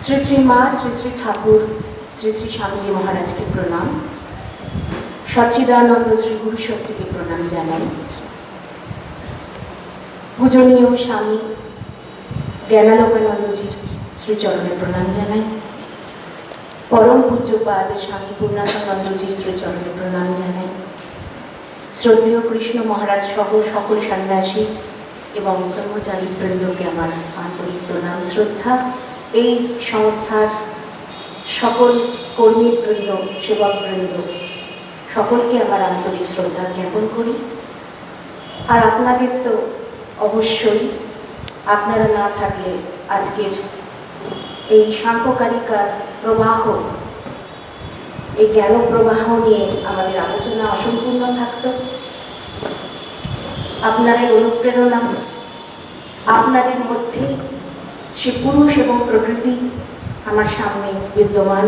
শ্রী শ্রী মা শ্রী শ্রী ঠাকুর শ্রী শ্রী স্বামীজি মহারাজকে প্রণাম। সচ্চিদানন্দ শ্রী গুরু শক্তিকে প্রণাম জানাই। পূজনীয় স্বামী জ্ঞানালোকানন্দজির শ্রীচরণে প্রণাম জানাই। পরম পূজ্যপাদ স্বামী পূর্ণানন্দজির শ্রীচরণে প্রণাম জানাই। শ্রদ্ধেয় কৃষ্ণ মহারাজ সহ সকল সন্ন্যাসী এবং ব্রহ্মচারী বৃন্দকে আমার আন্তরিক প্রণাম শ্রদ্ধা। এই সংস্থার সকল কর্মীবৃন্দ, সেবকবৃন্দ সকলকে আমার আন্তরিক শ্রদ্ধা জ্ঞাপন করি। আর আপনাদের তো অবশ্যই, আপনারা না থাকলে আজকের এই সাংখ্যকারিকার প্রবাহ, এই জ্ঞান প্রবাহ নিয়ে আমাদের আলোচনা অসম্পূর্ণ থাকত। আপনাদের অনুপ্রেরণা, আপনাদের মধ্যে সে পুরুষ এবং প্রকৃতি আমার সামনে বিদ্যমান।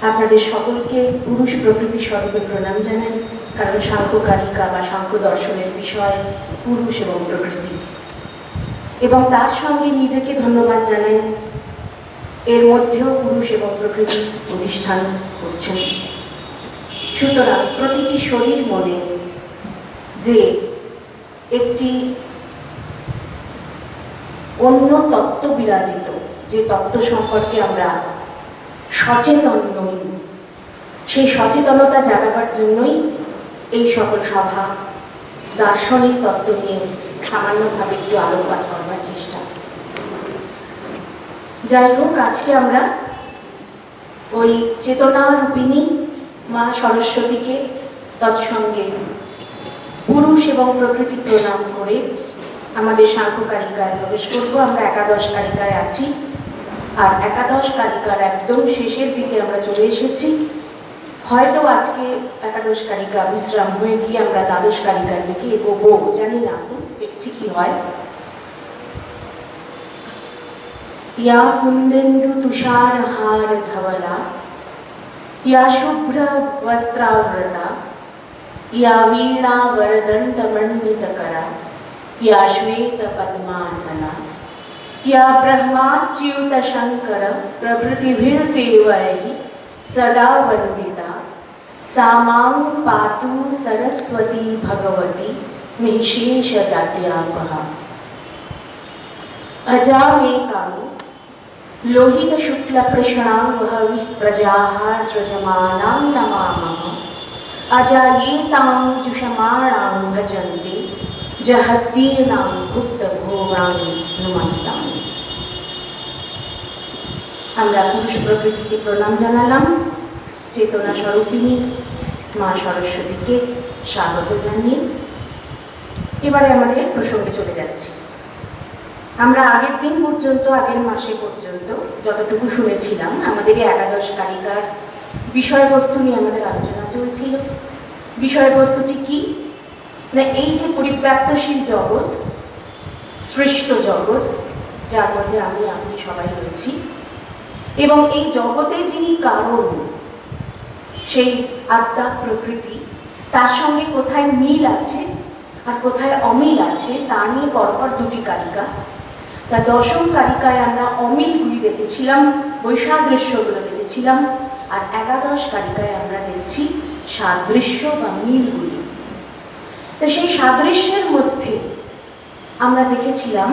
আপনাদের সকলকে পুরুষ প্রকৃতি স্বরূপে প্রণাম জানাই, কারণ সাংখ্যকারিকা বা সাংখ্য দর্শনের বিষয় পুরুষ এবং প্রকৃতি। এবং তার সঙ্গে নিজেকে ধন্যবাদ জানাই, এর মধ্যেও পুরুষ এবং প্রকৃতি প্রতিষ্ঠান করছেন। সুতরাং প্রতিটি শরীর মনে যে একটি অন্য তত্ত্ব বিরাজিত, যে তত্ত্ব সম্পর্কে আমরা সচেতন নই, সেই সচেতনতা জানাবার জন্যই এই সকল সভা। দার্শনিক তত্ত্ব নিয়ে সামান্যভাবে একটু আলোকপাত করবার চেষ্টা। যাই হোক, আজকে আমরা ওই চেতনা রূপিণী মা সরস্বতীকে তৎসঙ্গে পুরুষ এবং প্রকৃতি প্রণাম করে আমাদের সাংখ্যকারিকায় প্রবেশ করবো। আমরা একাদশ কারিকায় আছি, আর একাদশ কারিকার একদম শেষের দিকে আমরা চলে এসেছি। হয়তো আজকে একাদশ কারিকা বিশ্রাম হয়ে গিয়ে আমরা দ্বাদশ কারিকার দিকে এগোবো, জানি না, দেখছি কি হয়। ইয়া কুন্দেন্দু তুষারহার ধবলা, ইয়া শুভ্র বস্ত্রাবৃতা, ইয়া বীণা বরদণ্ডমণ্ডিতকরা, ইয়া শ্বেত পদ্মাসনা, ইয়া ব্রহ্মাচ্যুত শঙ্কর প্রভৃতিভির্দেবৈঃ সদা वन्दिता, सा मां पातु सरस्वती भगवती निःशेष जात्यापहा। अजा मे कामो लोहित शुक्ल कृष्णांगहविः प्रजाः सृजमानां नमामः। अजायेतां जुषमाणां भजन्ते जहतीर्णां भुक्तभोगां नमस्तामि। আমরা পুরুষ প্রকৃতিকে প্রণাম জানালাম, চেতনা স্বরূপিণী মা সরস্বতীকে স্বাগত জানিয়ে এবারে আমাদের প্রসঙ্গে চলে যাচ্ছি। আমরা আগের দিন পর্যন্ত, আগের মাসে পর্যন্ত যতটুকু শুনেছিলাম, আমাদের এই একাদশ কারিকার বিষয়বস্তু নিয়ে আমাদের আলোচনা চলছিল। বিষয়বস্তুটি কি না, এই যে পরিব্যাপ্তশীল জগৎ, সৃষ্ট জগৎ, যার মধ্যে আমি আপনি সবাই রয়েছি, এবং এই জগতের যিনি কারণ, সেই আত্মা প্রকৃতি, তার সঙ্গে কোথায় মিল আছে আর কোথায় অমিল আছে তা নিয়ে পরপর দুটি কারিকা। তা দশম কারিকায় আমরা অমিলগুলি দেখেছিলাম, বৈসাদৃশ্যগুলো দেখেছিলাম, আর একাদশ কারিকায় আমরা দেখছি সাদৃশ্য বা মিলগুলি। তো সেই সাদৃশ্যের মধ্যে আমরা দেখেছিলাম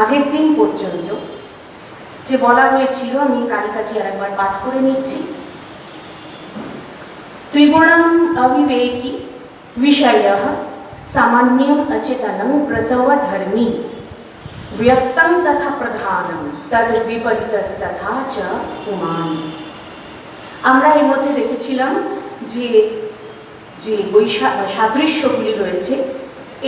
আগের দিন পর্যন্ত যে বলা হয়েছিল, আমি কারিকাটি আরেকবার পাঠ করে নিচ্ছি। ত্রিগুণং অবিবেকি বিষয়ঃ সামান্যম অচেতনং প্রসব ধর্মী ব্যক্তং তথা প্রধানম তদ বিপরীতস্তথা চ পুমান। আমরা এর মধ্যে দেখেছিলাম যে যে সাদৃশ্যগুলি রয়েছে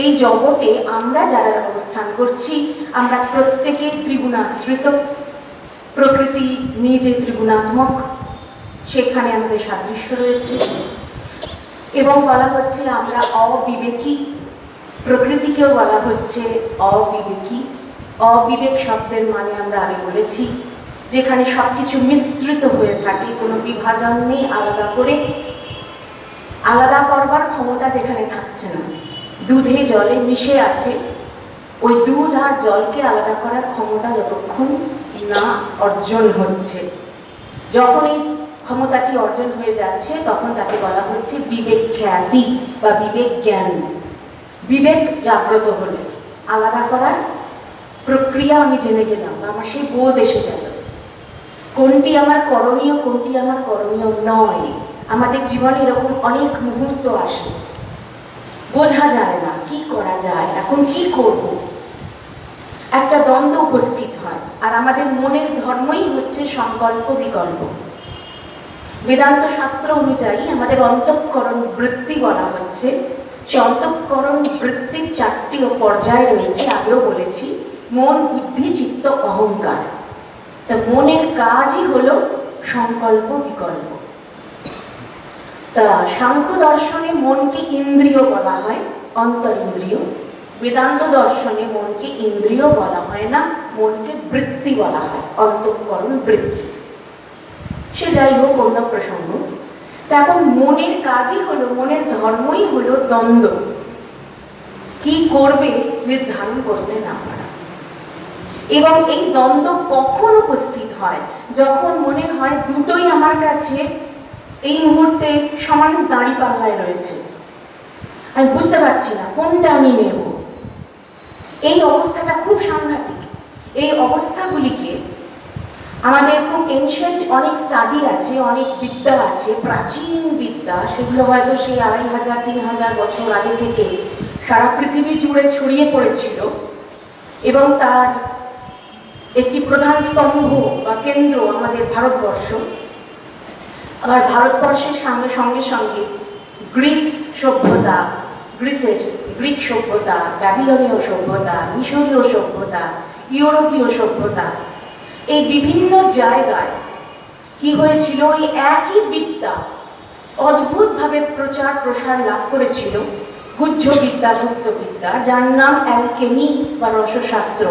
এই জগতে, আমরা যারা অবস্থান করছি, আমরা প্রত্যেকে ত্রিগুণাশ্রিত। প্রকৃতি নিজে ত্রিগুণাত্মক, সেখানে আমাদের সাদৃশ্য রয়েছে। এবং বলা হচ্ছে আমরা অবিবেকী, প্রকৃতিকেও বলা হচ্ছে অবিবেকী। অবিবেক শব্দের মানে আমরা আগে বলেছি, যেখানে সবকিছু মিশ্রিত হয়ে থাকে, কোনো বিভাজন নেই, আলাদা করে আলাদা করবার ক্ষমতা যেখানে থাকছে না, দুধে জলে মিশে আছে, ওই দুধ আর জলকে আলাদা করার ক্ষমতা যতক্ষণ না অর্জন হচ্ছে, যখন এই ক্ষমতাটি অর্জন হয়ে যাচ্ছে তখন তাকে বলা হচ্ছে বিবেক খ্যাতি বা বিবেক জ্ঞান। বিবেক জাগ্রত হলে আলাদা করার প্রক্রিয়া আমি জেনে গেলাম, আমার সেই বোধ এসে গেল কোনটি আমার করণীয়, কোনটি আমার করণীয় নয়। আমাদের জীবনে এরকম অনেক মুহূর্ত আসে, বোঝা যায় না কি করা যায়, এখন কি করব, একটা দ্বন্দ্ব উপস্থিত হয়। আর আমাদের মনের ধর্মই হচ্ছে সংকল্প বিকল্প। বেদান্ত শাস্ত্র অনুযায়ী আমাদের অন্তঃকরণ বৃত্তি বলা হচ্ছে। সে অন্তঃকরণ বৃত্তির 4টি পর্যায় রয়েছে, আগেও বলেছি, মন, বুদ্ধি, চিত্ত, অহংকার। তা মনের কাজই হলো সংকল্প বিকল্প। তা সাংখ্য দর্শনে মনকে ইন্দ্রিয় বলা হয়, অন্তরিন্দ্রিয়। বেদান্ত দর্শনে মনকে ইন্দ্রিয় বলা হয় না, মনকে বৃত্তি বলা হয়, অন্তঃকরণ বৃত্তি। সে যাই হোক, অন্য প্রসঙ্গ। তা এখন মনের কাজই হলো, মনের ধর্মই হলো দ্বন্দ্ব। কি করবে নির্ধারণ করবে না পারা। এবং এই দ্বন্দ্ব কখন উপস্থিত হয়? যখন মনে হয় দুটোই আমার কাছে এই মুহূর্তে সমান দাঁড়িপাল্লায় রয়েছে, আমি বুঝতে পারছি না কোনটা আমি নেব। এই অবস্থাটা খুব সাংঘাতিক। এই অবস্থাগুলিকে আমাদের খুব এনশিয়েন্ট অনেক স্টাডি আছে, অনেক বিদ্যা আছে, প্রাচীন বিদ্যা, সেগুলো হয়তো সেই 2500-3000 বছর আগে থেকে সারা পৃথিবী জুড়ে ছড়িয়ে পড়েছিল। এবং তার একটি প্রধান স্তম্ভ বা কেন্দ্র আমাদের ভারতবর্ষ। আবার ভারতবর্ষের সঙ্গে সঙ্গে সঙ্গে গ্রিস সভ্যতা, গ্রিসের গ্রিক সভ্যতা, ব্যাবিলনীয় সভ্যতা, মিশরীয় সভ্যতা, ইউরোপীয় সভ্যতা, এই বিভিন্ন জায়গায় কি হয়েছিল, এই একই বিদ্যা অদ্ভুতভাবে প্রচার প্রসার লাভ করেছিল। গুহ্য বিদ্যা, গুপ্ত বিদ্যা, যার নাম অ্যালকেমি বা রসশাস্ত্র।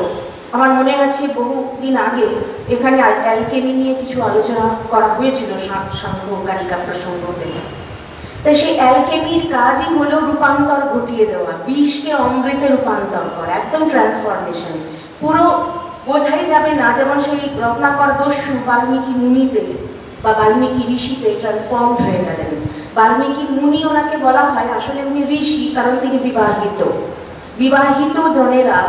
আমার মনে আছে বহুদিন আগে এখানে অ্যালকেমি নিয়ে কিছু আলোচনা করা হয়েছিল সাংখ্যকারিকা প্রসঙ্গতে। তাই সেই অ্যালকেমির কাজই হলো রূপান্তর ঘটিয়ে দেওয়া, বিষকে অমৃতে রূপান্তর করা, একদম ট্রান্সফরমেশন। পুরো বোঝাই যাবে না, যেমন সেই রত্নাকর দস্যু বাল্মীকি মুনিতে বা বাল্মীকি ঋষিতে ট্রান্সফর্ম হয়ে গেলেন। বাল্মীকি মুনি ওনাকে বলা হয়, আসলে উনি ঋষি, কারণ তিনি বিবাহিত। বিবাহিত জনেরা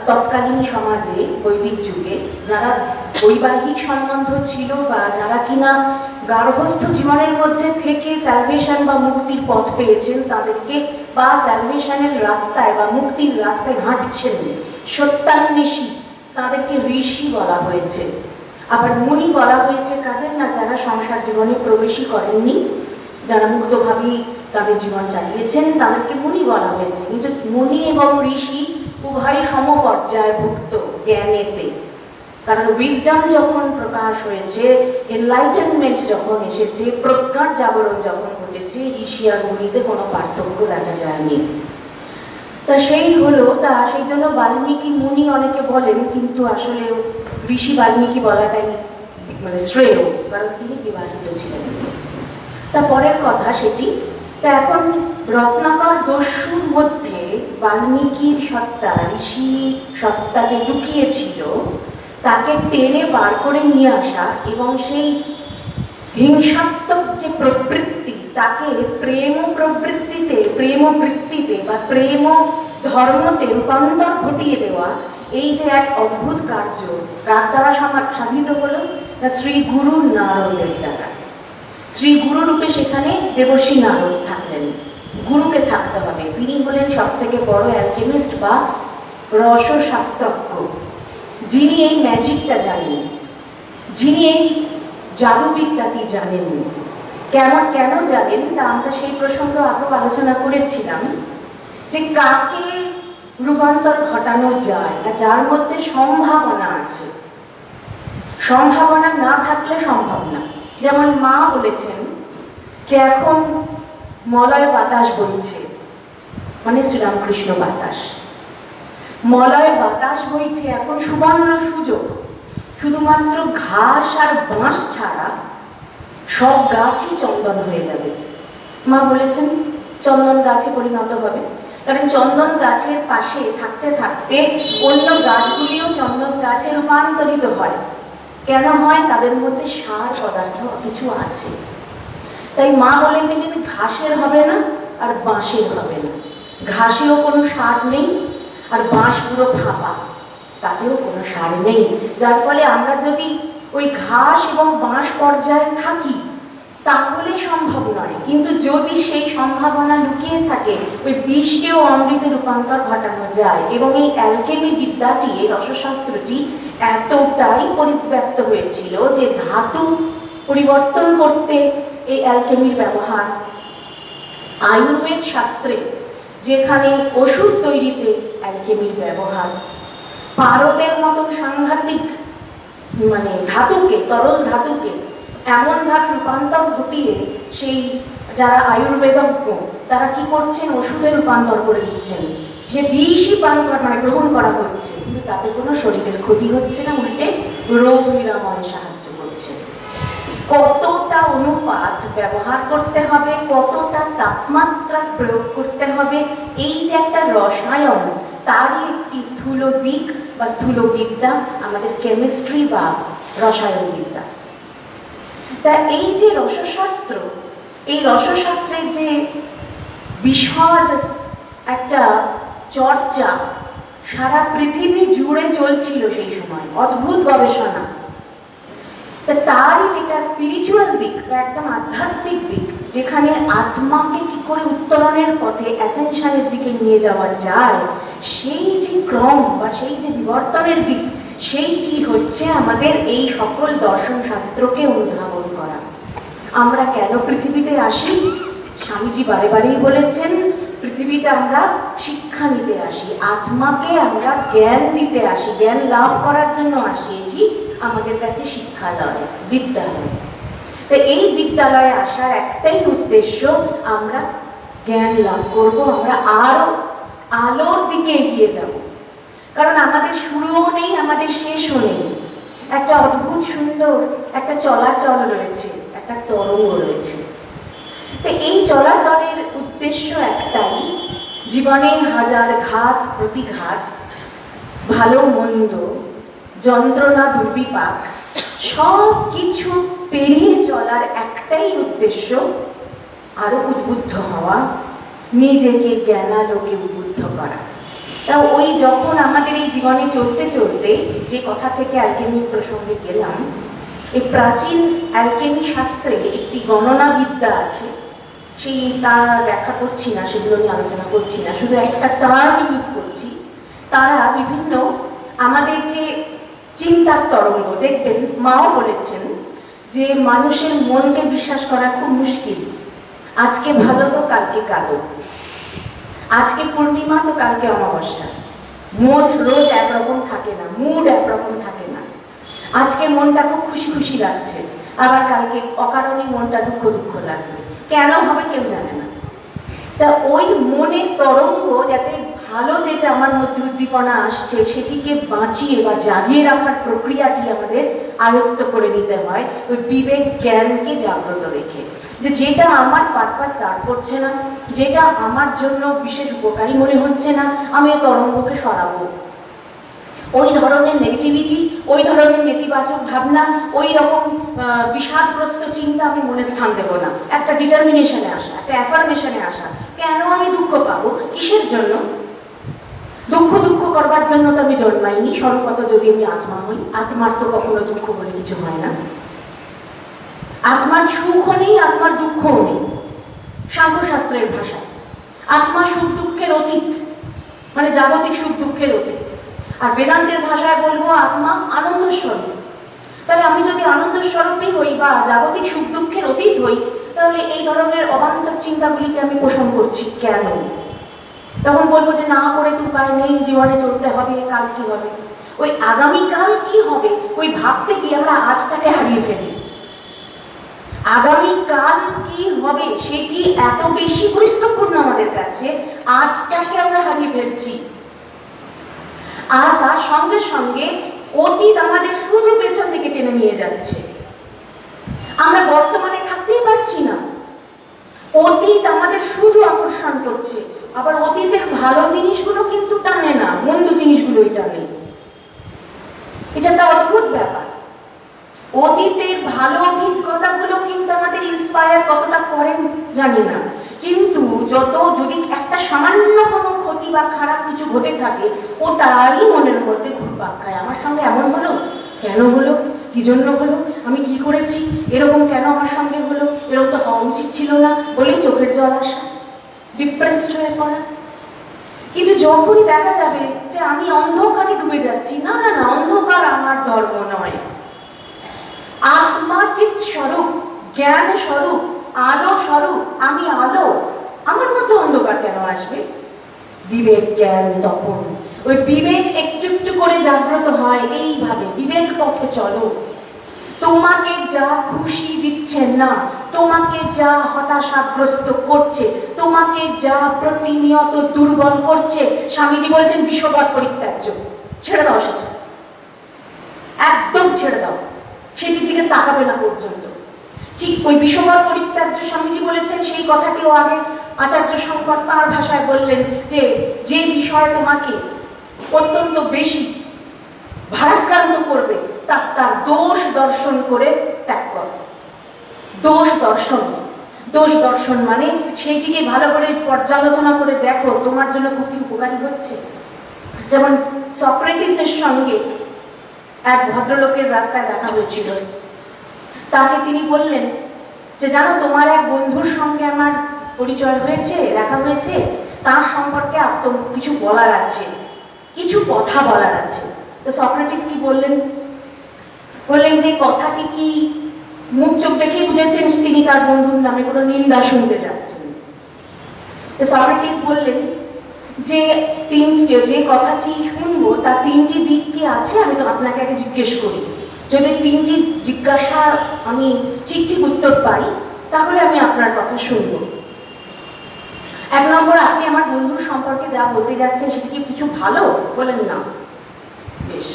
তৎকালীন সমাজে, বৈদিক যুগে, যারা বৈবাহিক সম্বন্ধ ছিল বা যারা কিনা গার্হস্থ জীবনের মধ্যে থেকে স্যালভেশন বা মুক্তির পথ পেয়েছেন, তাদেরকে বা স্যালভেশনের রাস্তায় বা মুক্তির রাস্তায় হাঁটছেন, সত্যান্বেষী, তাদেরকে ঋষি বলা হয়েছে। আবার মুনি বলা হয়েছে কাদের না, যারা সংসার জীবনে প্রবেশই করেননি, যারা মুক্তভাবেই তাদের জীবন চালিয়েছেন, তাদেরকে মুনি বলা হয়েছে। কিন্তু মুনি এবং ঋষি উভয় সমপর্যায়ভুক্ত জ্ঞানেতে। কারণ উইজডম যখন প্রকাশ হয়েছে, এনলাইটেনমেন্ট যখন এসেছে, প্রজ্ঞার জাগরণ যখন ঘটেছে, ঋষি আর মুনিতে কোনো পার্থক্য দেখা যায়নি। তা সেই হলো, সেই জন্য বাল্মীকি মুনি অনেকে বলেন, কিন্তু আসলে ঋষি বাল্মীকি বলাটাই মানে শ্রেয়, কারণ তিনি বিবাহিত ছিলেন। তা পরের কথা সেটি। তা এখন রত্নাকর দস্যুর মধ্যে বাল্মীকির সত্তা, ঋষি সত্তা যে লুকিয়েছিল, তাকে টেনে বার করে নিয়ে আসা এবং সেই হিংসাত্মক যে প্রবৃত্তি, তাকে প্রেম প্রবৃত্তিতে, প্রেম বৃত্তিতে বা প্রেম ধর্মতে রূপান্তর ঘটিয়ে দেওয়া, এই যে এক অদ্ভুত কার্য কার দ্বারা সাধিত হলো, না শ্রী গুরু নারদের দ্বারা। শ্রী গুরু রূপে সেখানে দেবর্ষী নারদ থাকলেন। গুরুকে থাকতে হবে, তিনি হলেন সব থেকে বড় অ্যালকেমিস্ট বা রসশাস্ত্রজ্ঞ, যিনি এই ম্যাজিকটা জানেন, যিনি এই জাদুবিদ্যাটি জানেন। কেন জানেন, তা আমরা সেই প্রসঙ্গ আগেও আলোচনা করেছিলাম, যে কাকে রূপান্তর ঘটানো যায়, না যার মধ্যে সম্ভাবনা আছে। সম্ভাবনা না থাকলে সম্ভব না। যেমন মা বলেছেন যে এখন মলয় বাতাস বইছে, মানে শ্রীরামকৃষ্ণ বাতাস, মলয় বাতাস বইছে, এখন সুবর্ণ সুযোগ, শুধুমাত্র ঘাস আর বাঁশ ছাড়া সব গাছই চন্দন হয়ে যাবে। মা বলেছেন চন্দন গাছে পরিণত হবে। কারণ চন্দন গাছের পাশে থাকতে থাকতে অন্য গাছগুলিও চন্দন গাছে রূপান্তরিত হয়। কেন হয়? তাদের মধ্যে সার পদার্থ কিছু আছে। তাই মা বলে দিলেন ঘাসের হবে না আর বাঁশের হবে না। ঘাসেও কোনো সার নেই, আর বাঁশ পুরো ফাঁপা, তাতেও কোনো সার নেই। যার ফলে আমরা যদি ওই ঘাস এবং বাঁশ পর্যায়ে থাকি তাহলে সম্ভব নয়। কিন্তু যদি সেই সম্ভাবনা লুকিয়ে থাকে, ওই বিষকেও অমৃতে রূপান্তর ঘটানো যায়। এবং এই অ্যালকেমি বিদ্যাটি, এই রসশাস্ত্রটি এতটাই পরিব্যাপ্ত হয়েছিল যে ধাতু পরিবর্তন করতে এই অ্যালকেমির ব্যবহার। আয়ুর্বেদ শাস্ত্রে যেখানে ওষুধ তৈরিতে অ্যালকেমির ব্যবহার, পারদের মতন সাংঘাতিক ধাতুকে, তরল ধাতুকে এমনভাবে রূপান্তর ঘটিয়ে সেই যারা আয়ুর্বেদজ্ঞ তারা কি করছেন, ওষুধে রূপান্তর করে দিচ্ছেন। যে বিষই পান গ্রহণ করা হচ্ছে, কিন্তু তাতে কোনো শরীরের ক্ষতি হচ্ছে না, উল্টে রোগ নিরাময়ে সাহায্য করছে। কতটা অনুপাত ব্যবহার করতে হবে, কতটা তাপমাত্রা প্রয়োগ করতে হবে, এই যে একটা রসায়ন, তারই একটি স্থূল দিক বা স্থূল বিদ্যা আমাদের কেমিস্ট্রি বা রসায়ন বিদ্যা। তা এই যে রসশাস্ত্র, এই রসশাস্ত্রের যে বিশদ একটা চর্চা সারা পৃথিবী জুড়ে চলছিল সেই সময়, অদ্ভুত গবেষণা। তা তারই যেটা স্পিরিচুয়াল দিক বা একদম আধ্যাত্মিক দিক, যেখানে আত্মাকে কি করে উত্তরণের পথে অ্যাসেনশনের দিকে নিয়ে যাওয়া যায়, সেই যে ক্রম বা সেই যে বিবর্তনের দিক, সেইটি হচ্ছে আমাদের এই সকল দর্শন শাস্ত্রকে অনুধাবন করা। আমরা কেন পৃথিবীতে আসি? স্বামীজি বারে বারেই বলেছেন, পৃথিবীতে আমরা শিক্ষা নিতে আসি, আত্মাকে আমরা জ্ঞান দিতে আসি, জ্ঞান লাভ করার জন্য আসি। এটি আমাদের কাছে শিক্ষালয়, বিদ্যালয়। তো এই বিদ্যালয়ে আসার একটাই উদ্দেশ্য, আমরা জ্ঞান লাভ করব, আমরা আরো আলোর দিকে এগিয়ে যাব। কারণ আমাদের শুরুও নেই, আমাদের শেষও নেই। একটা অদ্ভুত সুন্দর একটা চলাচল রয়েছে, একটা তরঙ্গ রয়েছে। তো এই চলাচলের উদ্দেশ্য একটাই, জীবনে হাজার ঘাত প্রতিঘাত, ভালো মন্দ, যন্ত্রণা দুর্বিপাক, সব কিছু পেরিয়ে চলার একটাই উদ্দেশ্য, আরো উদ্বুদ্ধ হওয়া, নিজেকে জ্ঞানালোকে উদ্বুদ্ধ করা। তা ওই যখন আমাদের এই জীবনে চলতে চলতে যে কথা থেকে অ্যালকেমি প্রসঙ্গে গেলাম, এই প্রাচীন অ্যালকেমি শাস্ত্রে একটি গণনা বিদ্যা আছে। সেই তার ব্যাখ্যা করছি না, সেগুলো নিয়ে আলোচনা করছি না, শুধু একটা টার্ম ইউজ করছি। তারা বিভিন্ন আমাদের যে চিন্তার তরঙ্গ, দেখবেন মাও বলেছেন যে মানুষের মনকে বিশ্বাস করা খুব মুশকিল। আজকে ভালো তো কালকে কালো, আজকে পূর্ণিমা তো কালকে অমাবস্যা, মোট রোজ একরকম থাকে না, মুড একরকম থাকে না। আজকে মনটা খুব খুশি খুশি লাগছে, আবার কালকে অকারণে মনটা দুঃখ দুঃখ লাগবে। কেন হবে কেউ জানে না। তা ওই মনের তরঙ্গ যাতে ভালো, যেটা আমার মধ্যে উদ্দীপনা আসছে সেটিকে বাঁচিয়ে বা জাগিয়ে রাখার প্রক্রিয়াটি আমাদের আয়ত্ত করে নিতে হয়, ওই বিবেক জ্ঞানকে জাগ্রত রেখে। যে যেটা আমার পারপাস সার্ভ করছে না, যেটা আমার জন্য বিশেষ উপকারী মনে হচ্ছে না, আমি ওই তরঙ্গকে সরাবো। ওই ধরনের নেগেটিভিটি, ওই ধরনের নেতিবাচক ভাবনা, ওই রকম বিষাদগ্রস্ত চিন্তা আমি মনে স্থান দেবো না। একটা ডিটারমিনেশনে আসা, একটা অ্যাফার্মেশনে আসা। কেন আমি দুঃখ পাবো? কিসের জন্য? দুঃখ করবার জন্য তো আমি জন্মাইনি। সর্বত যদি আমি আত্মা হই, আত্মার তো কখনো দুঃখ বলে কিছু হয় না। আত্মার সুখও নেই, আত্মার দুঃখও নেই। সাংখ্যশাস্ত্রের ভাষায় আত্মা সুখ দুঃখের অতীত, মানে জাগতিক সুখ দুঃখের অতীত। আর বেদান্তের ভাষায় বলবো আত্মা আনন্দ স্বরূপ। তাহলে আমি যদি আনন্দ স্বরূপই হই বা জাগতিক সুখ দুঃখের অতীত হই, তাহলে এই ধরনের অবান্তর চিন্তাগুলিকে আমি পোষণ করছি কেন? তখন বলবো যে না করে তো উপায় নেই, জীবনে চলতে হবে, কাল কি হবে? ওই আগামীকাল কি হবে ওই ভাবতে গিয়ে আমরা আজটাকে হারিয়ে ফেলি। আগামীকাল কি হবে সেটি এত বেশি গুরুত্বপূর্ণ আমাদের কাছে, আজটাকে আমরা হারিয়ে ফেলছি। আর তার সঙ্গে সঙ্গে অতীত আমাদের শুধু পেছন দিকে টেনে নিয়ে যাচ্ছে। আমরা বর্তমানে থাকতেই পারছি না, অতীত আমাদের শুধু আকর্ষণ করছে। আবার অতীতের ভালো জিনিসগুলো কিন্তু টানে না, মন্দ জিনিসগুলোই টানে। এটা একটা অদ্ভুত ব্যাপার। অতীতের ভালো অভিজ্ঞতাগুলো কিন্তু আমাদের ইন্সপায়ার কতটা করেন জানি না, কিন্তু যদি একটা সামান্য কোনো ক্ষতি বা খারাপ কিছু ঘটে থাকে, ও তারই মনের মধ্যে ঘুরপাক খায়। আমার সঙ্গে এমন হলো, কেন হলো, কি জন্য হলো, আমি কি করেছি, এরকম কেন আমার সঙ্গে হলো, এরকম তো হওয়া উচিত ছিল না বলেই চোখের জল আসা, ডিপ্রেসড হয়ে পড়া। কিন্তু যখনই দেখা যাবে যে আমি অন্ধকারে ডুবে যাচ্ছি, না না না, অন্ধকার আমার ধর্ম নয়। আত্মাচিত স্বরূপ, জ্ঞান স্বরূপ, আলো স্বরূপ, আমি আলো, আমার মধ্যে অন্ধকার কেন আসবে? বিবেক জ্ঞান তখন, ওই বিবেক একটু একটু করে জাগ্রত হয়। এইভাবে বিবেক পথে চলো। তোমাকে যা খুশি দিচ্ছেন না, তোমাকে যা হতাশাগ্রস্ত করছে, তোমাকে যা প্রতিনিয়ত দুর্বল করছে, স্বামীজি বলেছেন বিষবাদ পরিত্যাজ্য, ছেড়ে দাও সেটা, একদম ছেড়ে দাও, সেটির দিকে তাকাবে না পর্যন্ত। ঠিক ওই বিষবাদ পরিত্যাজ্য স্বামীজি বলেছেন, সেই কথাটিও আগে আচার্য শঙ্কর তাঁর ভাষায় বললেন যে যে বিষয় তোমাকে অত্যন্ত বেশি ভারাক্রান্ত করবে তার দোষ দর্শন করে ত্যাগ কর। দোষ দর্শন, দোষ দর্শন মানে সেইটিকে ভালো করে পর্যালোচনা করে দেখো তোমার জন্য খুব কি উপকারী হচ্ছে। যেমন সক্রেটিসের সঙ্গে এক ভদ্রলোকের রাস্তায় দেখা হয়েছিল। তাকে তিনি বললেন যে জানো, তোমার এক বন্ধুর সঙ্গে আমার পরিচয় হয়েছে, দেখা হয়েছে, তার সম্পর্কে কিছু বলার আছে, কিছু কথা বলার আছে। তো সক্রেটিস কি বললেন? বললেন যে কথাটি কি মুখ চোখ দেখেই বুঝেছেন তিনি তার বন্ধুর নামে কোনো নিন্দা শুনতে যাচ্ছেন। তো সক্রেটিস বললেন যে যে কথাটি শুনবো তার তিনটি দিক কি আছে, আমি তো আপনাকে আগে জিজ্ঞেস করি। যদি তিনটি জিজ্ঞাসা আমি ঠিক ঠিক উত্তর পাই, তাহলে আমি আপনার কথা শুনব। এক নম্বর, আপনি আমার বন্ধুর সম্পর্কে যা বলতে যাচ্ছেন সেটি কি কিছু ভালো? বলেন না। বেশ।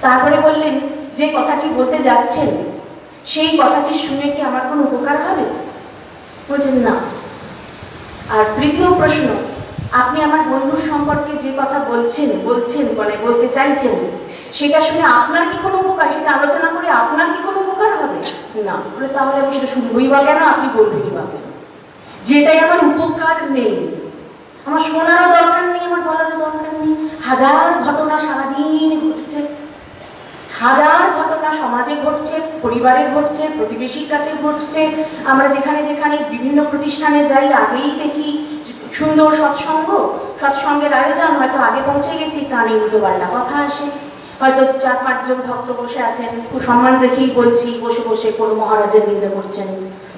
তারপরে বললেন যে কথাটি বলতে যাচ্ছেন সেই কথাটি শুনে কি আমার কোনো উপকার হবে? বলছেন না। আর তৃতীয় প্রশ্ন, আপনি আমার বন্ধুর সম্পর্কে যে কথা বলতে চাইছেন সেটা শুনে আপনার কি কোনো উপকার, সেটা আলোচনা করে আপনার কি কোনো উপকার হবে? না। বলে তাহলে আমি সেটা শুনবই বা কেন, আপনি বলবেনই বা কেন? যেটাই আমার উপকার নেই, আমার শোনারও দরকার নেই, আমার বলারও দরকার নেই। হাজার ঘটনা সারাদিন ঘটছে, হাজার ঘটনা সমাজে ঘটছে, পরিবারে ঘটছে, প্রতিবেশীর কাছে ঘটছে। আমরা যেখানে যেখানে বিভিন্ন প্রতিষ্ঠানে যাই, আগেই দেখি সুন্দর সৎসঙ্গের আয়োজন, হয়তো আগে পৌঁছে গেছি, কানে উল্টো পাল্টা কথা আসে। হয়তো 4-5 জন ভক্ত বসে আছেন, খুব সম্মান রেখেই বলছি, বসে বসে কোনো মহারাজের নিন্দা করছেন,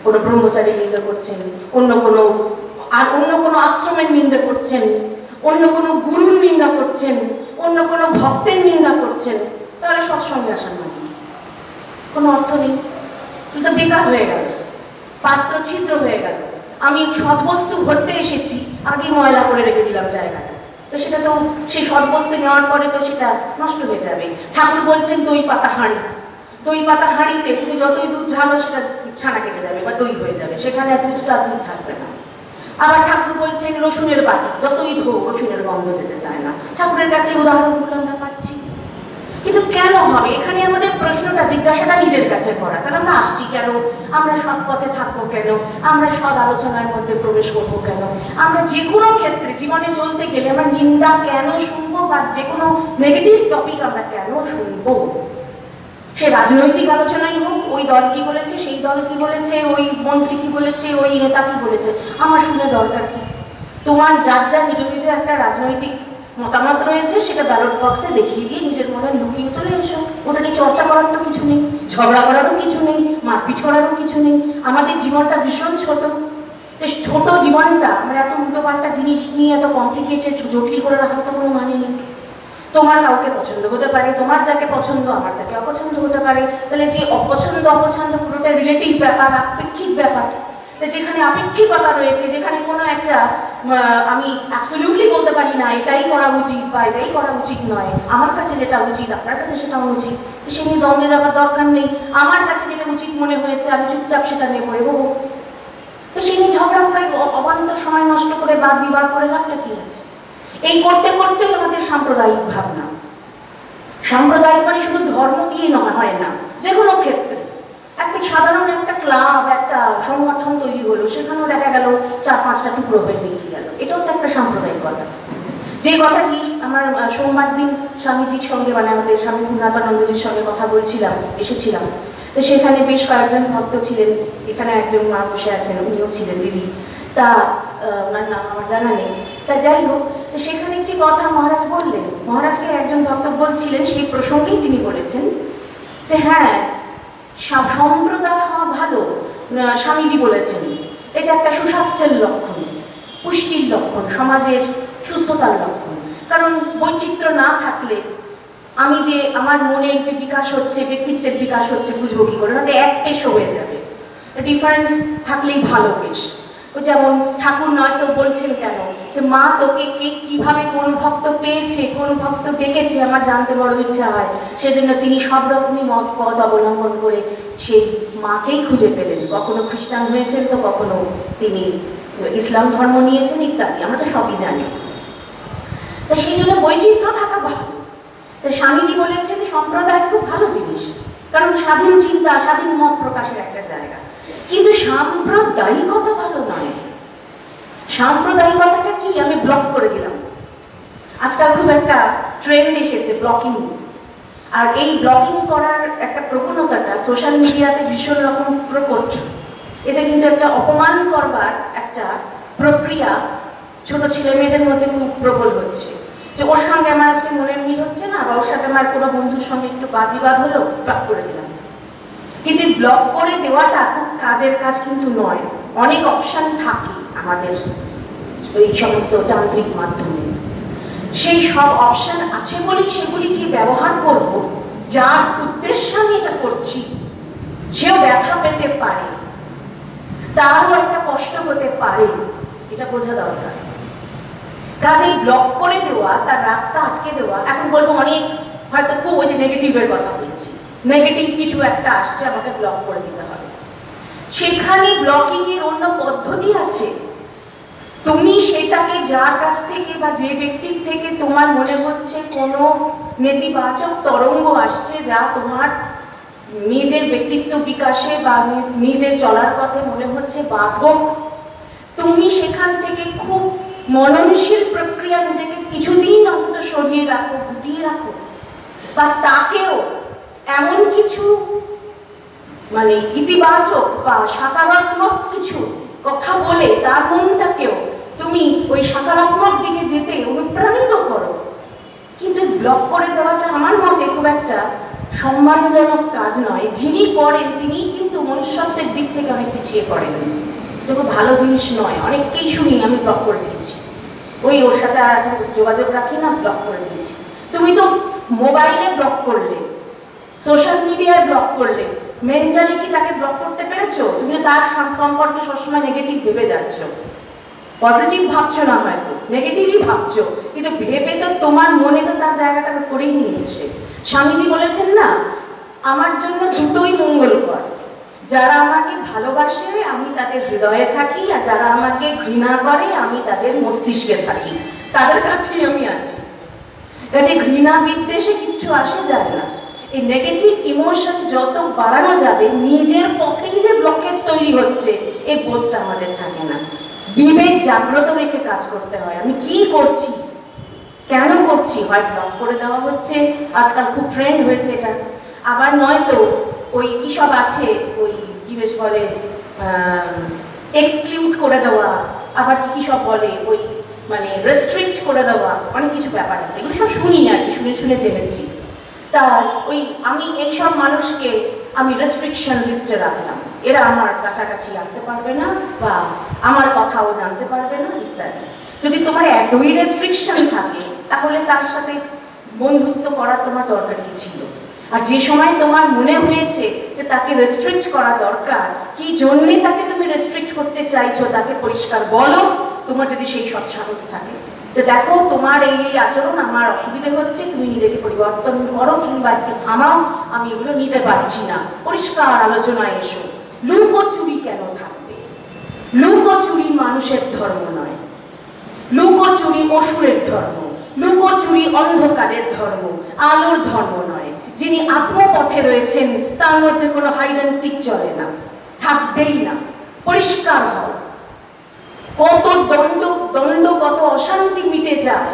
কোনো ব্রহ্মচারীর নিন্দা করছেন, অন্য কোনো আশ্রমের নিন্দা করছেন, অন্য কোনো গুরুর নিন্দা করছেন, অন্য কোনো ভক্তের নিন্দা করছেন। তাহলে সৎসঙ্গে আসার মানে কোনো অর্থ নেই, কিন্তু বেকার হয়ে গেল, পাত্র ছিদ্র হয়ে গেল। আমি সৎবস্তু ভরতে এসেছি, আগে ময়লা করে রেখে দিলাম জায়গাটা, তো সেটা তো সেই সৎবস্তু নেওয়ার পরে তো সেটা নষ্ট হয়ে যাবে। ঠাকুর বলছেন দই পাতা হাঁড়ি, দই পাতা হাঁড়িতে তুমি যতই দুধ ঢালো সেটা ছানা কেটে যাবে বা দই হয়ে যাবে, সেখানে দুধ থাকবে না। আবার ঠাকুর বলছেন রসুনের বাটি, যতই ধো রসুনের গন্ধ যেতে চায় না। ঠাকুরের কাছে উদাহরণগুলো আমরা পাচ্ছি, কিন্তু কেন হবে? এখানে আমাদের প্রশ্নটা, জিজ্ঞাসাটা নিজের কাছে করা, কারণ আমরা আসছি কেন, আমরা সৎ পথে থাকবো কেন, আমরা সৎ আলোচনার মধ্যে প্রবেশ করবো কেন, আমরা যে কোনো ক্ষেত্রে জীবনে চলতে গেলে আমরা নিন্দা কেন শুনবো, বা যে কোনো নেগেটিভ টপিক আমরা কেন শুনবো? সে রাজনৈতিক আলোচনাই হোক, ওই দল কি বলেছে, সেই দল কি বলেছে, ওই মন্ত্রী কি বলেছে, ওই নেতা কি বলেছে, আমার শুনে দরকার কি? তোমার যার যা নিজ নিজে একটা রাজনৈতিক মতামত রয়েছে, সেটা ব্যালট বক্সে দেখিয়ে দিয়ে নিজের মনে লুকিয়ে চলে এসো। ওটা নিয়ে চর্চা করার তো কিছু নেই, ঝগড়া করারও কিছু নেই, মারপিট করারও কিছু নেই। আমাদের জীবনটা ভীষণ ছোট, ছোট জীবনটা আমরা এত উল্টোপাল্টা জিনিস নিয়ে এত কমপ্লিকেটেড জটিল করে রাখার তো কোনো মানে নেই। তোমার কাউকে পছন্দ হতে পারে, তোমার যাকে পছন্দ আমার তাকে অপছন্দ হতে পারে। তাহলে যে অপছন্দ পুরোটা রিলেটিভ ব্যাপার, আপেক্ষিক ব্যাপার। যেখানে আপেক্ষিকতা রয়েছে, যেখানে কোনো একটা আমি অ্যাবসলিউটলি বলতে পারি না এটাই করা উচিত বা এটাই করা উচিত নয়, আমার কাছে যেটা উচিত আপনার কাছে সেটা অনুচিত, সে নিয়ে দ্বন্দ্বে যাওয়ার দরকার নেই। আমার কাছে যেটা উচিত মনে হয়েছে আমি চুপচাপ সেটা নিয়ে পড়ে বলবো। তো তো সে নিয়ে ঝগড়া করে অবান্তর সময় নষ্ট করে বাদ বিবাদ করে লাভটা কি আছে? এই করতে করতে আমাদের সাম্প্রদায়িক ভাবনা, সাম্প্রদায়িক মানে শুধু ধর্ম দিয়ে নয়, হয় না, যে কোনো ক্ষেত্রে একটা সাধারণ একটা ক্লাব, একটা সংগঠন তৈরি হলো, সেখানেও দেখা গেল 4-5টা টুকরো হয়ে বেরিয়ে গেল। এটাও তো একটা সাম্প্রদায়িকতা। যে কথাটি আমার সোমবার দিন স্বামীজির সঙ্গে, মানে আমাদের স্বামী পূর্ণানন্দজির সঙ্গে কথা বলছিলাম, এসেছিলাম, তো সেখানে বেশ কয়েকজন ভক্ত ছিলেন। এখানে একজন মা বসে আছেন, উনিও ছিলেন দিদি, তা ওনার নাম আমার জানা নেই। তা যাই হোক, সেখানে একটি কথা মহারাজ বললেন। মহারাজকে একজন ভক্ত বলছিলেন, সেই প্রসঙ্গেই তিনি বলেছেন যে হ্যাঁ, সম্প্রদায় হওয়া ভালো। স্বামীজি বলেছেন এটা একটা সুস্বাস্থ্যের লক্ষণ, পুষ্টির লক্ষণ, সমাজের সুস্থতার লক্ষণ। কারণ বৈচিত্র্য না থাকলে আমি যে আমার মনের যে বিকাশ হচ্ছে, ব্যক্তিত্বের বিকাশ হচ্ছে, বুঝবো কি করে? ওটা এক পেশো হয়ে যাবে। ডিফারেন্স থাকলেই ভালো বেশ। ও যেমন ঠাকুর নয় তো বলছেন কেন যে মা তোকে কে কিভাবে কোন ভক্ত পেয়েছে, কোন ভক্ত ডেকেছে, আমার জানতে বড় ইচ্ছা হয়। সেজন্য তিনি সব রকমই পথ অবলম্বন করে সেই মাকেই খুঁজে পেলেন। কখনো খ্রিস্টান হয়েছেন, তো কখনো তিনি ইসলাম ধর্ম নিয়েছেন ইত্যাদি, আমরা তো সবই জানি। তা সেই জন্য বৈচিত্র্য থাকা ভালো। তো স্বামীজি বলেছেন সম্প্রদায় খুব ভালো জিনিস, কারণ স্বাধীন চিন্তা, স্বাধীন মত প্রকাশের একটা জায়গা। কিন্তু সাম্প্রদায়িকতা ভালো নয়। সাম্প্রদায়িকতাটা কি? আমি ব্লক করে দিলাম। আজকাল খুব একটা ট্রেন্ড এসেছে ব্লকিং, আর এই ব্লকিং করার একটা প্রবণতাটা সোশ্যাল মিডিয়াতে ভীষণ রকম প্রকট। এতে কিন্তু একটা অপমান করবার একটা প্রক্রিয়া ছোট ছেলে মেয়েদের মধ্যে খুব প্রবল হচ্ছে। যে ওর সঙ্গে আমার আজকে মনের মিল হচ্ছে না, বা ওর সাথে আমার কোনো বন্ধুর সঙ্গে একটু বাদ বিবাদ হলো, ব্লক করে দিলাম। কিন্তু ব্লক করে দেওয়াটা খুব কাজের কাজ কিন্তু নয়। অনেক অপশন থাকে আমাদের এই সমস্ত যান্ত্রিক মাধ্যমে। সেই সব অপশন আছে বলেই সেগুলিকে ব্যবহার করব। যার উদ্দেশ্যে আমি এটা করছি সেও ব্যথা পেতে পারে, তারও একটা কষ্ট হতে পারে, এটা বোঝা দরকার। কাজে ব্লক করে দেওয়া, তার রাস্তা আটকে দেওয়া, এখন বলবো অনেক হয়তো খুব ওই যে নেগেটিভের কথা বলছি, নেগেটিভ কিছু একটা আসছে, আমাকে ব্লক করে দিতে হবে। সেখানে ব্লকিং এর অন্য পদ্ধতি আছে। তুমি সেটাকে যার কাছ থেকে বা যে ব্যক্তির থেকে তোমার মনে হচ্ছে কোনো নেতিবাচক তরঙ্গ আসছে, যা তোমার নিজের ব্যক্তিত্ব বিকাশে বা নিজের চলার পথে মনে হচ্ছে বাধক, তুমি সেখান থেকে খুব মননশীল প্রক্রিয়া নিজেকে কিছুদিন অন্তত সরিয়ে রাখো, গুটিয়ে রাখো, বা তাকেও এমন কিছু মানে ইতিবাচক বা সকারাত্মক কিছু কথা বলে তার মনটাকেও তুমি ওই সকারাত্মক দিকে যেতে অনুপ্রাণিত করো। কিন্তু ব্লক করে দেওয়াটা আমার মতে খুব একটা সম্মানজনক কাজ নয়। যিনি করেন তিনি কিন্তু মনুষ্যত্বের দিক থেকে অনেক পিছিয়ে পড়েন, এটা খুব ভালো জিনিস নয়। অনেককেই শুনি আমি ব্লক করে দিয়েছি, ওই ওর সাথে আর যোগাযোগ রাখি না, ব্লক করে দিয়েছি। তুমি তো মোবাইলে ব্লক করলে, সোশ্যাল মিডিয়ায় ব্লক করলে, মেন্টালি কি তাকে ব্লক করতে পেরেছো? তুমি তার সম্পর্কে সবসময় নেগেটিভ ভেবে যাচ্ছ, পজিটিভ ভাবছো না, হয়তো নেগেটিভই ভাবছো, কিন্তু ভেবে তো তোমার মনে তো তার জায়গাটা করেই নিয়েছে সে। স্বামীজি বলেছেন না, আমার জন্য দুটোই মঙ্গলকর। যারা আমাকে ভালোবাসে আমি তাদের হৃদয়ে থাকি, আর যারা আমাকে ঘৃণা করে আমি তাদের মস্তিষ্কে থাকি, তাদের কাছেই আমি আছি। কাজে ঘৃণা বিদ্বেষে কিছু আসে যায় না। এই নেগেটিভ ইমোশন যত বাড়ানো যাবে, নিজের পথেই যে ব্লকেজ তৈরি হচ্ছে এই বোধটা আমাদের থাকে না। বিবেক জাগ্রত রেখে কাজ করতে হয়। আমি কি করছি, কেন করছি? হয় ব্লক করে দেওয়া হচ্ছে, আজকাল খুব ট্রেন্ড হয়েছে এটা। আবার নয়তো ওই কি সব আছে, ওই কি বেশ বলে এক্সক্লুড করে দেওয়া, আবার কি সব বলে ওই মানে রেস্ট্রিক্ট করে দেওয়া, অনেক কিছু ব্যাপার আছে। এগুলো সব শুনি আর কি, শুনে শুনে জেনেছি। তা ওই আমি এইসব মানুষকে আমি রেস্ট্রিকশন লিস্টে রাখলাম, এরা আমার কাছাকাছি আসতে পারবে না বা আমার কথাও জানতে পারবে না ইত্যাদি। যদি তোমার এতই রেস্ট্রিকশন থাকে তাহলে তার সাথে বন্ধুত্ব করার তোমার দরকার কি ছিল? আর যে সময় তোমার মনে হয়েছে যে তাকে রেস্ট্রিক্ট করা দরকার, কি জন্যে তাকে তুমি রেস্ট্রিক্ট করতে চাইছো তাকে পরিষ্কার বলো। তোমার যদি সেই সৎসাহস থাকে যে দেখো তোমার এই এই আচরণ আমার অসুবিধে হচ্ছে, তুমি নিজেকে পরিবর্তন করো কিংবা একটু থামাও, আমি এগুলো নিতে পারছি না, পরিষ্কার আলোচনায় এসো। লুকোচুরি কেন থাকবে? লুকোচুরি মানুষের ধর্ম নয়, লুকোচুরি অসুরের ধর্ম, লুকোচুরি অন্ধকারের ধর্ম, আলোর ধর্ম নয়। যিনি আত্মপথে রয়েছেন তার মধ্যে কোনো হাইড অ্যান্ড সিক চলে না, থাকবেই না। পরিষ্কার হও, কত দ্বন্দ্ব, কত অশান্তি মিটে যায়,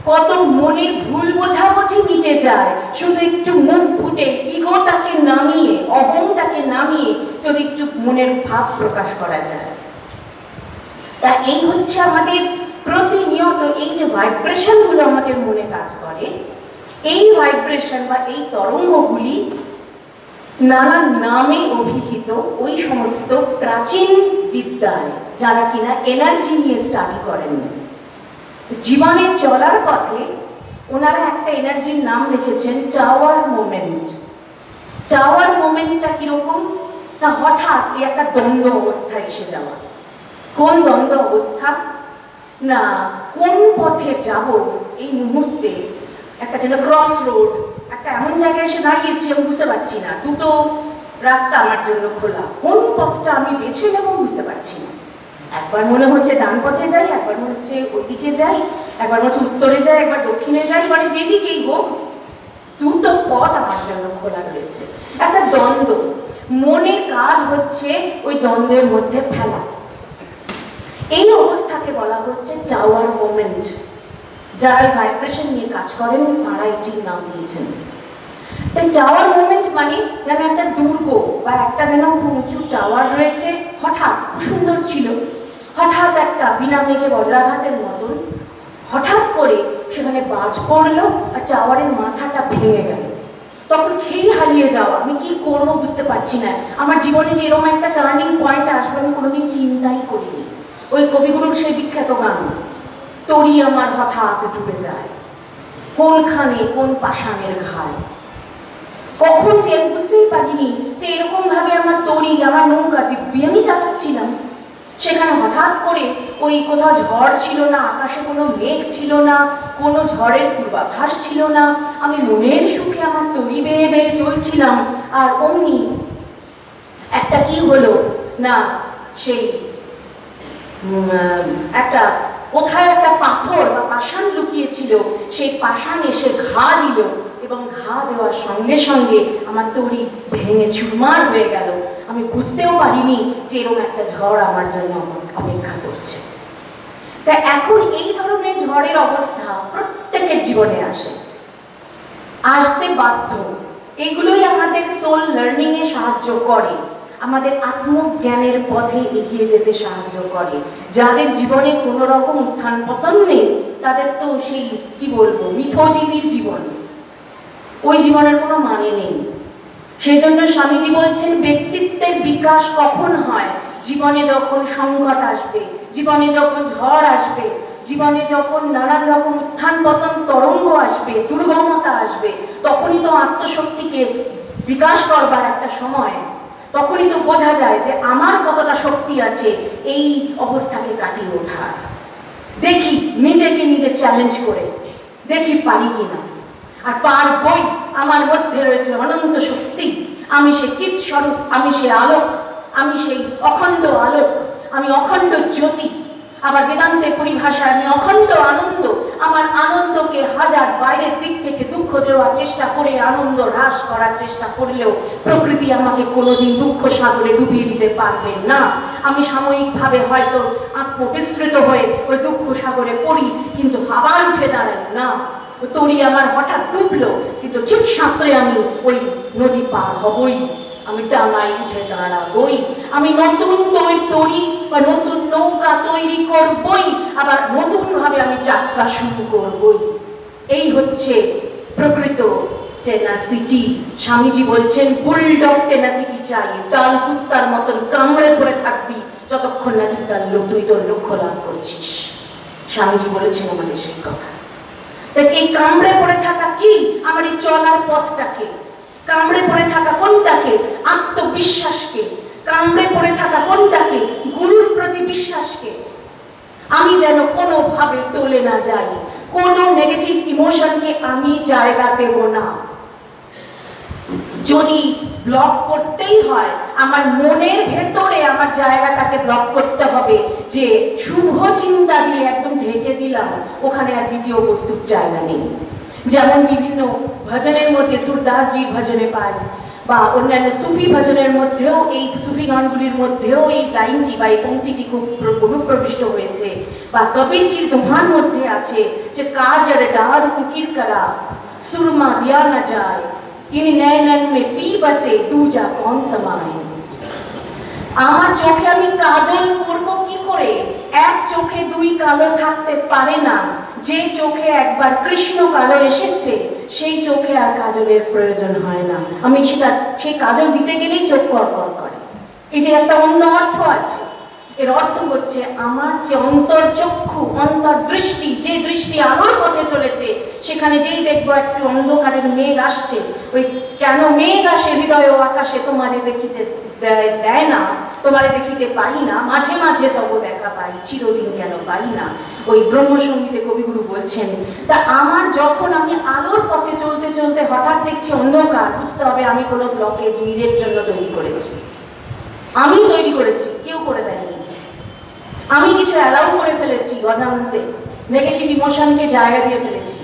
কত মনের ভুল বোঝাবুঝি মিটে যায় শুধু একটু মুখ ফুটে ইগোটাকে নামিয়ে, অহংটাকে নামিয়ে যদি একটু মনের ভাব প্রকাশ করা যায়। তা এই হচ্ছে আমাদের প্রতিনিয়ত এই যে ভাইব্রেশন গুলো আমাদের মনে কাজ করে, এই ভাইব্রেশন বা এই তরঙ্গগুলি নানা নামে অভিহিত ওই সমস্ত প্রাচীন বিদ্যায় যারা কিনা এনার্জি নিয়ে স্টাডি করেন। জীবনে চলার পথে ওনারা একটা এনার্জির নাম লিখেছেন টাওয়ার মোমেন্ট। টাওয়ার মোমেন্টটা কিরকম না, হঠাৎ একটা দ্বন্দ্ব অবস্থা এসে যাওয়া। কোন দ্বন্দ্ব অবস্থা না, কোন পথে যাব এই মুহূর্তে একটা যেন ক্রস রোড, একটা এমন জায়গায় এসে দাঁড়িয়েছি আমি বুঝতে পারছি না, দুটো রাস্তা আমার জন্য খোলা, কোন পথটা আমি বেছে নেব বুঝতে পারছি না। একবার মনে হচ্ছে ডান পথে যাই, একবার মনে হচ্ছে ওইদিকে যাই, একবার মনে হচ্ছে উত্তরে যাই, একবার দক্ষিণে যাই, মানে যেদিকেই হোক দুটো পথ আমার জন্য খোলা রয়েছে। একটা দ্বন্দ্ব, মনের কাজ হচ্ছে ওই দ্বন্দ্বের মধ্যে ফেলা। এই অবস্থাকে বলা হচ্ছে টাওয়ার মোমেন্ট। যারা ভাইব্রেশন নিয়ে কাজ করেন তারা এটির নাম দিয়েছেন। তাই টাওয়ার মোমেন্ট মানে যেন একটা দুর্গ বা একটা যেন উঁচু টাওয়ার রয়েছে, হঠাৎ সুন্দর ছিল, হঠাৎ একটা বিনা মেঘে বজ্রাঘাতের মতন হঠাৎ করে সেখানে বাজ পড়লো আর টাওয়ারের মাথাটা ভেঙে গেল। তখন খেয়ে হারিয়ে যাওয়া, আমি কি করবো বুঝতে পারছি না। আমার জীবনে যে এরকম একটা টার্নিং পয়েন্ট আসবে আমি কোনোদিন চিন্তাই করিনি। ওই কবিগুরুর সেই বিখ্যাত গান, তরি আমার হঠাৎ ডুবে যায় কোনখানে কোন পাষাণের ঘায়। কখন যে আমি বুঝতেই পারিনি যে এরকম ভাবে আমার তরি, আমার নৌকা দিব্যি আমি চালাচ্ছিলাম, সেখানে হঠাৎ করে ওই কোথাও ঝড় ছিল না, আকাশে কোনো মেঘ ছিল না, কোনো ঝড়ের পূর্বাভাস ছিল না, আমি মনের সুখে আমার তরি বেয়ে বেয়ে চলছিলাম। আর অমনি একটা কি হলো না, সেই একটা কোথায় একটা পাথর বা পাষাণ লুকিয়েছিল, সেই পাষাণ এসে ঘা দিল এবং ঘা দেওয়ার সঙ্গে সঙ্গে আমার তরি ভেঙে চুরমার হয়ে গেল। আমি বুঝতেও পারিনি যে এরকম একটা ঝড় আমার জন্য অপেক্ষা করছে। তাই এখন এই ধরনের ঝড়ের অবস্থা প্রত্যেকের জীবনে আসে, আসতে বাধ্য। এগুলোই আমাদের সোল লার্নিং এ সাহায্য করে, আমাদের আত্মজ্ঞানের পথে এগিয়ে যেতে সাহায্য করে। যাদের জীবনে কোনো রকম উত্থান পতন নেই তাদের তো সেই কি বলবো মিথজীবীর জীবন, ওই জীবনের কোনো মানে নেই। সেই জন্য স্বামীজি বলছেন ব্যক্তিত্বের বিকাশ কখন হয়, জীবনে যখন সংকট আসবে, জীবনে যখন ঝড় আসবে, জীবনে যখন নানান রকম উত্থান পতন তরঙ্গ আসবে, দুর্গমতা আসবে, তখনই তো আত্মশক্তিকে বিকাশ করবার একটা সময়। তখনই তো বোঝা যায় যে আমার কতটা শক্তি আছে এই অবস্থাকে কাটিয়ে ওঠার। দেখি নিজেকে নিজে চ্যালেঞ্জ করে দেখি পারি কিনা। আর পারবই, আমার মধ্যে রয়েছে অনন্ত শক্তি, আমি সেই চিৎ স্বরূপ, আমি সেই আলোক, আমি সেই অখণ্ড আলোক, আমি অখণ্ড জ্যোতি। আবার বেদান্তের পরিভাষায় আমি অখণ্ড আনন্দ। আমার আনন্দকে হাজার বাইরের দিক থেকে দুঃখ দেওয়ার চেষ্টা করে, আনন্দ হ্রাস করার চেষ্টা করলেও প্রকৃতি আমাকে কোনোদিন দুঃখ সাগরে ডুবিয়ে দিতে পারবে না। আমি সাময়িকভাবে হয়তো আত্মবিস্মৃত হয়ে ওই দুঃখ সাগরে পড়ি, কিন্তু আবার উঠে দাঁড়াই না। তরি আমার হঠাৎ ডুবলো, কিন্তু ঠিক সাঁতরে আমি ওই নদী পার হবই, আমি ডাঙায় উঠে দাঁড়াবই, আমি নতুন তরি বা নতুন নৌকা তৈরি করবই, আবার নতুন ভাবে আমি যাত্রা শুরু করবই। এই হচ্ছে প্রকৃত টেনাসিটি। স্বামীজি বলছেন বুলডগ টেনাসিটি চাই, তাল কুত্তার মতন কামড়ে পড়ে থাকবি যতক্ষণ না তুই তোর লক্ষ্য লাভ করছিস। স্বামীজি বলেছেন আমাদের সেই কথা। এই কামড়ে পড়ে থাকা কি, আমার এই চলার পথটাকে কামড়ে পড়ে থাকা কোনটাকে, আত্মবিশ্বাসকে কামড়ে পড়ে থাকা কোনটাকে, গুরুর প্রতি বিশ্বাসকে। আমি যেন কোনোভাবে টলে না যাই, কোনো নেগেটিভ ইমোশনকে আমি জায়গা দেব না। যদি ব্লক করতেই হয়, আমার মনের ভেতরে আমার জায়গাটাকে ব্লক করতে হবে, যে শুভ চিন্তা দিয়ে একদম ঢেকে দিলাম, ওখানে আর দ্বিতীয় বস্তুর জায়গা নেই। যেমন বিভিন্ন ভজনের মধ্যে, সুরদাসজির ভজনে পাই, বা অন্যান্য সুফি ভজনের মধ্যেও, এই সুফি গানগুলির মধ্যেও এই লাইনটি বা এই পংক্তিটি খুব অনুপ্রবিষ্ট হয়েছে, বা কবিরজির দোহার মধ্যে আছে যে কাজ আর ডার উকির করা সুরমা দিয়া না যায়, ইনি নয়ন মে পি বসে তুজা কौन समाए। আমার চোখে আমি কাজল করব কি করে? এক চোখে দুই কালো থাকতে পারে না। যে চোখে একবার কৃষ্ণ কালো এসেছে, সেই চোখে আর কাজলের প্রয়োজন হয় না। আমি সেই কাজল দিতে গেলেই চোখ কড়কড় করে। এই যে একটা অন্য অর্থ আছে, এর অর্থ হচ্ছে আমার যে অন্তর্চক্ষু, অন্তর্দৃষ্টি, যে দৃষ্টি আলোর পথে চলেছে, সেখানে যেই দেখবো একটু অন্ধকারের মেঘ আসছে, ওই কেন মেঘ আসে হৃদয় ও আকাশে তোমারে দেখিতে দেয় না, তোমারে দেখিতে পাই না, মাঝে মাঝে তব দেখা পাই, চিরদিন কেন পাই না, ওই ব্রহ্মসঙ্গীতে কবিগুরু বলছেন। তা আমার যখন আমি আলোর পথে চলতে চলতে হঠাৎ দেখছি অন্ধকার, বুঝতে হবে আমি কোনো ব্লকেজ নিজের জন্য তৈরি করেছি। আমি তৈরি করেছি, কেউ করে দেয়নি। আমি কিছু অ্যালাউ করে ফেলেছি অজান্তে, নেগেটিভ ইমোশনকে জায়গা দিয়ে ফেলেছি,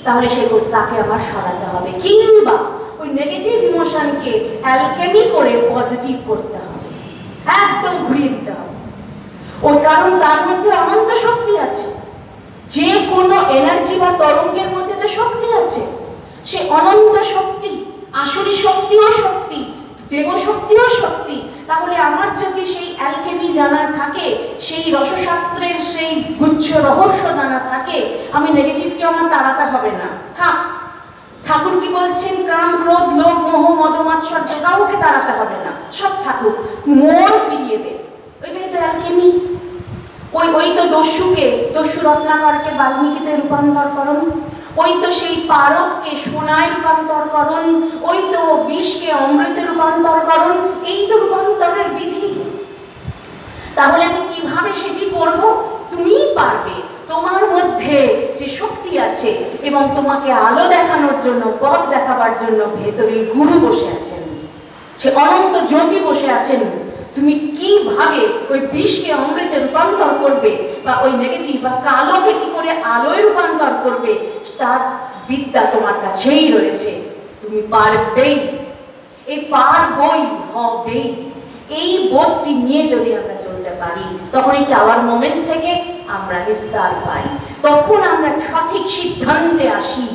তাহলে তাকে আমার সরাতে হবে, কিংবা ওই নেগেটিভ ইমোশনকে অ্যালকেমি করে পজিটিভ করতে হবে, একদম ঘুরিয়ে দিতে হবে। ওই কারণ তার মধ্যে অনন্ত শক্তি আছে, যে কোনো এনার্জি বা তরঙ্গের মধ্যে তো শক্তি আছে, সে অনন্ত শক্তি, আসলি শক্তিও শক্তি, দেব শক্তিও শক্তি। তাহলে আমার যদি সেই অ্যালকেমি জানা থাকে, সেই রসশাস্ত্রের সেই গুচ্ছ রহস্য জানা থাকে, আমি নেগেটিভকে আমার তাড়াতে হবে না। ঠাকুর কি বলছেন? কাম, ক্রোধ, লোভ, মোহ, মদ, মাৎসর্য কাউকে তাড়াতে হবে না, সব ঠাকুর মন ফিরিয়ে দে। ওইটাই তো অ্যালকেমি। ওই তো দস্যু রত্নাকরকে বাল্মীকিতে রূপান্তর করুন, ওই তো সেই পারককে সোনায় রূপান্তর করুন, ওই তো বিষকে অমৃতে রূপান্তর করুন, এই তো রূপান্তরের বিধি। তাহলে আমি কিভাবে সেটি করব? তুমিই পারবে। তোমার মধ্যে যে শক্তি আছে, এবং তোমাকে আলো দেখানোর জন্য, পথ দেখাবার জন্য ভেতরে গুরু বসে আছেন, সে অনন্ত জ্যোতি বসে আছেন। তুমি কিভাবে ওই বিষকে অমৃতে রূপান্তর করবে, বা ওই নেগেটিভ বা কালোকে কি করে আলোয় রূপান্তর করবে, তার বিদ্যা তোমার কাছেই রয়েছে। তুমি পারবেই, এই পারবই, হবেই। এই বোধটি নিয়ে যদি আমরা চলতে পারি, তখন এই চাওয়ার মোমেন্ট থেকে আমরা নিস্তার পাই, তখন আমরা সঠিক সিদ্ধান্তে আসি।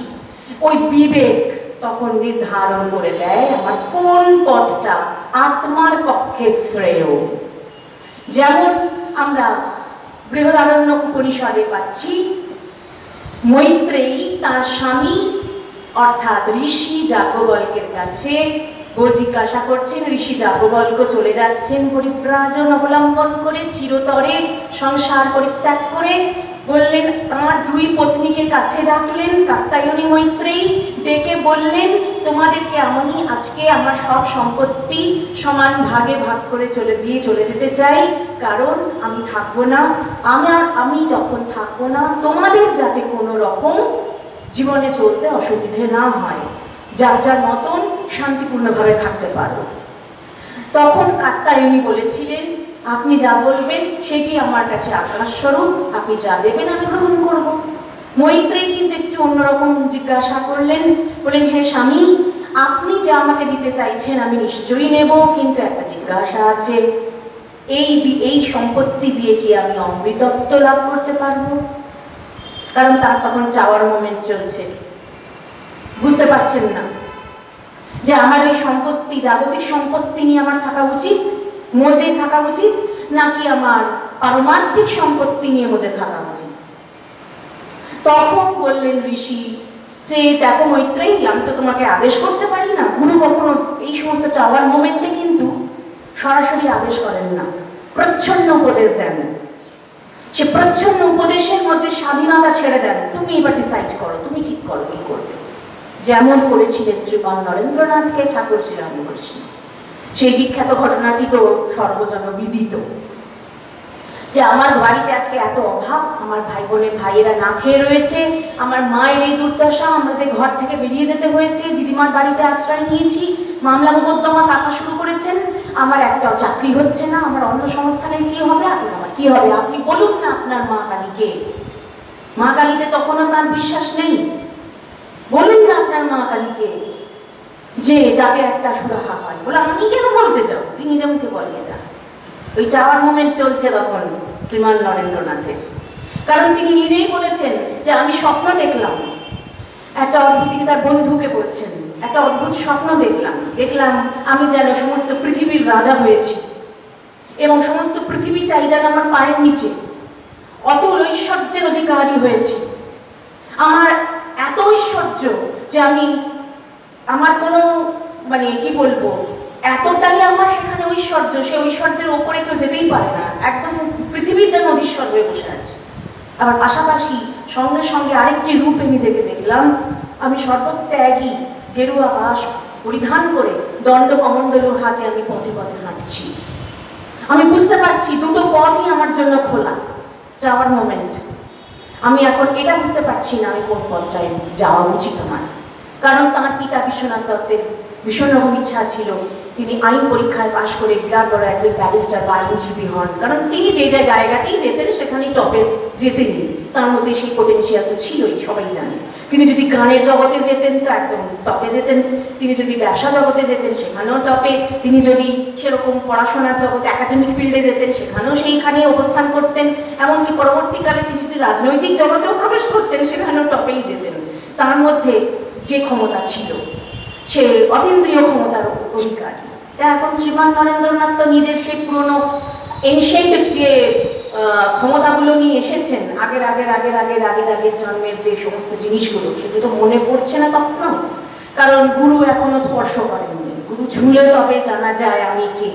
ওই বিবেক তখন নির্ধারণ করে দেয় আমার কোন পথটা আত্মার পক্ষে শ্রেয়। যেমন আমরা বৃহদারণ্যক উপনিষদে পাচ্ছি, মৈত্রেয়ী তার স্বামী অর্থাৎ ঋষি যাজ্ঞবল্ক্যের কাছে জিজ্ঞাসা করছেন। ঋষি যাজ্ঞবল্ক্য চলে যাচ্ছেন পরিব্রাজন অবলম্বন করে, চিরতরে সংসার পরিত্যাগ করে। বললেন, তাঁর দুই পত্নীকে কাছে ডাকলেন, কাত্যায়নী মৈত্রেয়ী, ডেকে বললেন, তোমাদেরকে আমি আজকে আমার সব সম্পত্তি সমান ভাগে ভাগ করে চলে যেতে চাই, কারণ আমি থাকবো না। আমি যখন থাকবো না, তোমাদের যাতে কোনো রকম জীবনে চলতে অসুবিধে না হয়, যার যার মতন শান্তিপূর্ণভাবে থাকতে পারো। তখন কাত্যায়নী বলেছিলেন, আপনি যা বলবেন সেটি আমার কাছে আকাশ স্বরূপ, আপনি যা দেবেন আমি গ্রহণ করব। মৈত্রেয়ী কিন্তু একটু অন্যরকম জিজ্ঞাসা করলেন, বললেন, হে স্বামী, আপনি যা আমাকে দিতে চাইছেন আমি নিশ্চয়ই নেব, কিন্তু একটা জিজ্ঞাসা আছে, এই সম্পত্তি দিয়ে কি আমি অমৃতত্ব লাভ করতে পারবো? কারণ তার তখন চাওয়ার মোমেন্ট চলছে, বুঝতে পারছেন না যে আমার এই সম্পত্তি, জাগতিক সম্পত্তি নিয়ে আমার থাকা উচিত, মজে থাকা উচিত, নাকি আমার পারমার্থিক সম্পত্তি নিয়ে মজে থাকা উচিত। তখন বললেন ঋষি যে, দেখো মৈত্রেয়ী, আমি তো তোমাকে আদেশ করতে পারি না। গুরু কখনো এই সমস্ত চাওয়ার মোমেন্টে কিন্তু সরাসরি আদেশ করেন না, প্রচ্ছন্ন উপদেশ দেন। সে প্রচ্ছন্ন উপদেশের মধ্যে স্বাধীনতা ছেড়ে দেন, তুমি এবার ডিসাইড করো, তুমি ঠিক করো কি করবে। যেমন করেছিলেন শ্রীমান নরেন্দ্রনাথকে ঠাকুর শ্রীরামকৃষ্ণ। সেই বিখ্যাত ঘটনাটি তো সর্বজন বিদিত, যে আমার বাড়িতে আজকে এত অভাব, আমার ভাইয়েরা না খেয়ে রয়েছে, আমার মায়ের এই দুর্দশা, আমাদের ঘর থেকে বেরিয়ে যেতে হয়েছে, দিদিমার বাড়িতে আশ্রয় নিয়েছি, মামলা মোকদ্দমা কাটা শুরু করেছেন, আমার একটাও চাকরি হচ্ছে না, আমার অন্য সংস্থানের কি হবে, এখন আমার কি হবে? আপনি বলুন না আপনার মা কালীকে। মা কালীতে তখনও তার বিশ্বাস নেই। বলুন না আপনার মা কালীকে যে যাতে একটা সুরাহা হয়। বলে আমি কেন বলতে যাও, তিনি যেমনকে বলিয়ে যান। ওই যাওয়ার মোমেন্ট চলছে তখন শ্রীমান নরেন্দ্রনাথের, কারণ তিনি নিজেই বলেছেন যে আমি স্বপ্ন দেখলাম, একটা অদ্ভুত, তিনি তার বন্ধুকে বলছেন, একটা অদ্ভুত স্বপ্ন দেখলাম আমি যেন সমস্ত পৃথিবীর রাজা হয়েছি এবং সমস্ত পৃথিবীটাই যেন আমার পায়ের নিচে, অতুল ঐশ্বর্যের অধিকারী হয়েছি। আমার এত ঐশ্বর্য যে আমি, আমার কোনো মানে কি বলবো, এতটাই আমার সেখানে ঐশ্বর্য, সেই ঐশ্বর্যের ওপরে কেউ যেতেই পারে না, একদম পৃথিবীর যেন অধীশ্বর হয়ে বসে আছে। আবার পাশাপাশি সঙ্গে সঙ্গে আরেকটি রূপে নিজেকে দেখলাম, আমি সর্বত্যাগী গেরুয়া বাস পরিধান করে দণ্ড কমণ্ডলু হাতে আমি পথে পথে হাঁটছি। আমি বুঝতে পারছি দুটো পথই আমার জন্য খোলা, যাওয়ার মোমেন্ট। আমি এখন এটা বুঝতে পারছি না আমি কোন পথটায় যাওয়া উচিত আমার, কারণ তাঁর পিতা বিশ্বনাথ দত্তের ভীষণ রকম ইচ্ছা ছিল তিনি আইন পরীক্ষায় পাশ করে বিরাট বড় একজন ব্যারিস্টার বা আইনজীবী হন, কারণ তিনি যে জায়গাতেই যেতেন সেখানেই টপে যেতেনি, তার মধ্যে সেই পোটেনশিয়াল তো ছিলই, সবাই জানে। তিনি যদি গানের জগতে যেতেন তো একদম টপে যেতেন, তিনি যদি ব্যবসা জগতে যেতেন সেখানেও টপে, তিনি যদি সেরকম পড়াশোনার জগতে একাডেমিক ফিল্ডে যেতেন সেখানেও সেইখানে অবস্থান করতেন, এমনকি পরবর্তীকালে তিনি যদি রাজনৈতিক জগতেও প্রবেশ করতেন সেখানেও টপেই যেতেন। তার মধ্যে যে ক্ষমতা ছিল সে অতীন্দ্রিয় ক্ষমতার অধিকারী। এখন শ্রীমান নরেন্দ্রনাথ তো নিজের সেই পুরনো এনশিয়েন্ট যে ক্ষমতাগুলো নিয়ে এসেছেন, আগের জন্মের যে সমস্ত জিনিসগুলো, সেগুলো তো মনে পড়ছে না তখন, কারণ গুরু এখনো স্পর্শ করেননি। গুরু ছুঁলে তবে জানা যায় আমি কে,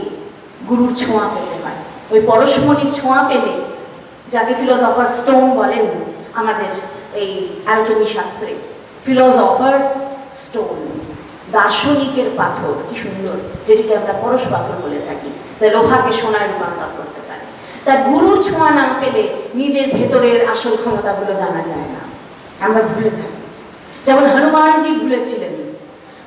গুরুর ছোঁয়া পেতে হয়। ওই পরশমণির ছোঁয়া পেলে, যাকে ফিলোসফার স্টোন বলেন আমাদের এই অ্যালকেমি শাস্ত্রে, ফিলোসফার্স স্টোন, দার্শনিকের পাথর, কি সুন্দর, যেটিকে আমরা পরশ পাথর বলে থাকি, যে লোহাকে সোনায় রূপান্তর করতে পারে। তার গুরুর ছোঁয়া না পেলে নিজের ভেতরের আসল ক্ষমতাগুলো জানা যায় না, আমরা ভুলে থাকি। যেমন হনুমানজি ভুলেছিলেন,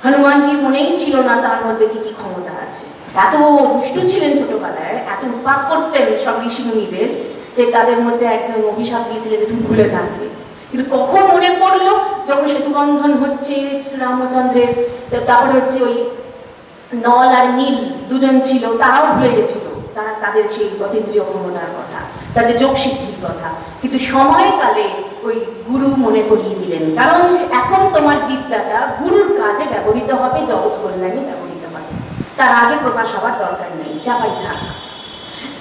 হনুমানজি মনেই ছিল না তার মধ্যে কি কি ক্ষমতা আছে। এত দুষ্ট ছিলেন ছোটবেলায়, এত উৎপাত করতেন সব ঋষি মুনিদের, যে তাদের মধ্যে একজন অভিশাপ দিয়েছিলেন যে তুমি ভুলে থাকবে। কিন্তু কখন মনে পড়লো, যখন সেতুবন্ধন হচ্ছে রামচন্দ্রের, তারপরে হচ্ছে ওই নল আর নীল দুজন ছিল, তারাও ভুলে গেছিল তারা তাদের সেই অতীন্দ্রিয় ক্ষমতার কথা, তাদের যোগসিদ্ধির কথা, কিন্তু সময়কালে ওই গুরু মনে করিয়ে দিলেন, কারণ এখন তোমার বিদ্যাটা গুরুর কাজে ব্যবহৃত হবে, জগৎ কল্যাণে ব্যবহৃত হবে, তার আগে প্রকাশ হওয়ার দরকার নেই, চাপাই থাক।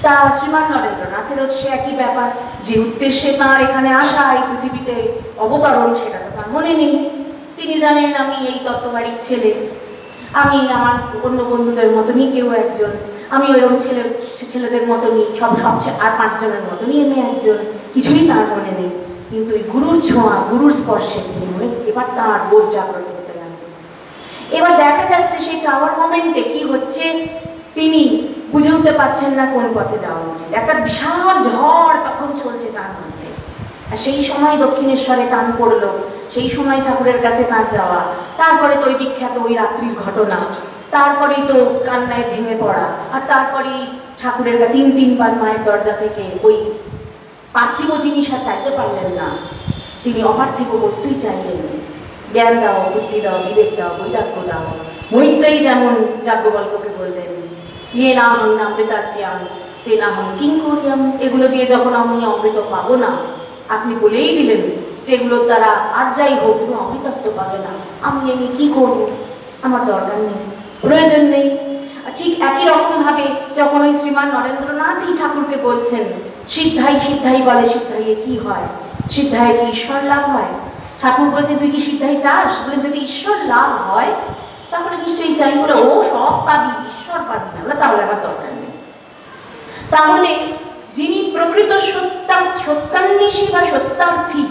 তা শ্রীমান নরেন্দ্রনাথেরও সে একই ব্যাপার, যে উদ্দেশ্যে তাঁর এখানে আসা, এই পৃথিবীতে অবতরণ, সেটা তো তার মনে নেই। তিনি জানেন আমি এই তত্ত্ববাড়ির ছেলে, আমি আমার অন্য বন্ধুদের মতনই কেউ একজন, আমি ওইরকম ছেলেদের মতনই সব আর 5 জনের মতনই আমি একজন, কিছুই তার মনে নেই। কিন্তু ওই গুরুর ছোঁয়া, গুরুর স্পর্শে তিনি এবার তাঁর বোধ জাগ্রত হতে লাগবে। এবার দেখা যাচ্ছে সেই টাওয়ার মোমেন্টে কি হচ্ছে, তিনি বুঝে উঠতে পারছেন না কোন পথে যাওয়া উচিত। একটা বিশাল ঝড় তখন চলছে তার মধ্যে, আর সেই সময় দক্ষিণেশ্বরে টান পড়লো, সেই সময় ঠাকুরের কাছে তার যাওয়া, তারপরে তো ওই বিখ্যাত ওই রাত্রির ঘটনা, তারপরেই তো কান্নায় ভেঙে পড়া, আর তারপরেই ঠাকুরের কাছে 3-3বার মায়ের দরজা থেকে ওই পার্থিব জিনিস আর চাইতে পারলেন না, তিনি অপার্থিব বস্তুই চাইলেন। জ্ঞান দাও, বুদ্ধি দাও, বিবেক দাও, বৈরাগ্য দাও। মৈত্রেয়ী যেমন যাজ্ঞবল্ক্যকে বললেন, ইয়ে না হন অমৃতাস্যাম তে না হন কিং করিয়াম, এগুলো দিয়ে যখন আমি অমৃত পাবো না, আপনি বলেই দিলেন যে এগুলোর দ্বারা আর যাই হোক তুমি অমৃতত্ব পাবে না, আমি এনে কি করব, আমার দরকার নেই, প্রয়োজন নেই। ঠিক একই রকম ভাবে যখন ওই শ্রীমান নরেন্দ্রনাথই ঠাকুরকে বলছেন, সিদ্ধাই সিদ্ধাই বলে, সিদ্ধাইয়ে কি হয়, সিদ্ধায় কি ঈশ্বর লাভ হয়? ঠাকুর বলছে তুই কি সিদ্ধাই চাস? বলে যদি ঈশ্বর লাভ হয় তাহলে নিশ্চয়ই চাই। বলে ও সব পাবি, ঈশ্বর পাবি না। বলে তাহলে আমার দরকার নেই। তাহলে যিনি প্রকৃত সত্যান্বেষী বা সত্যার্থী,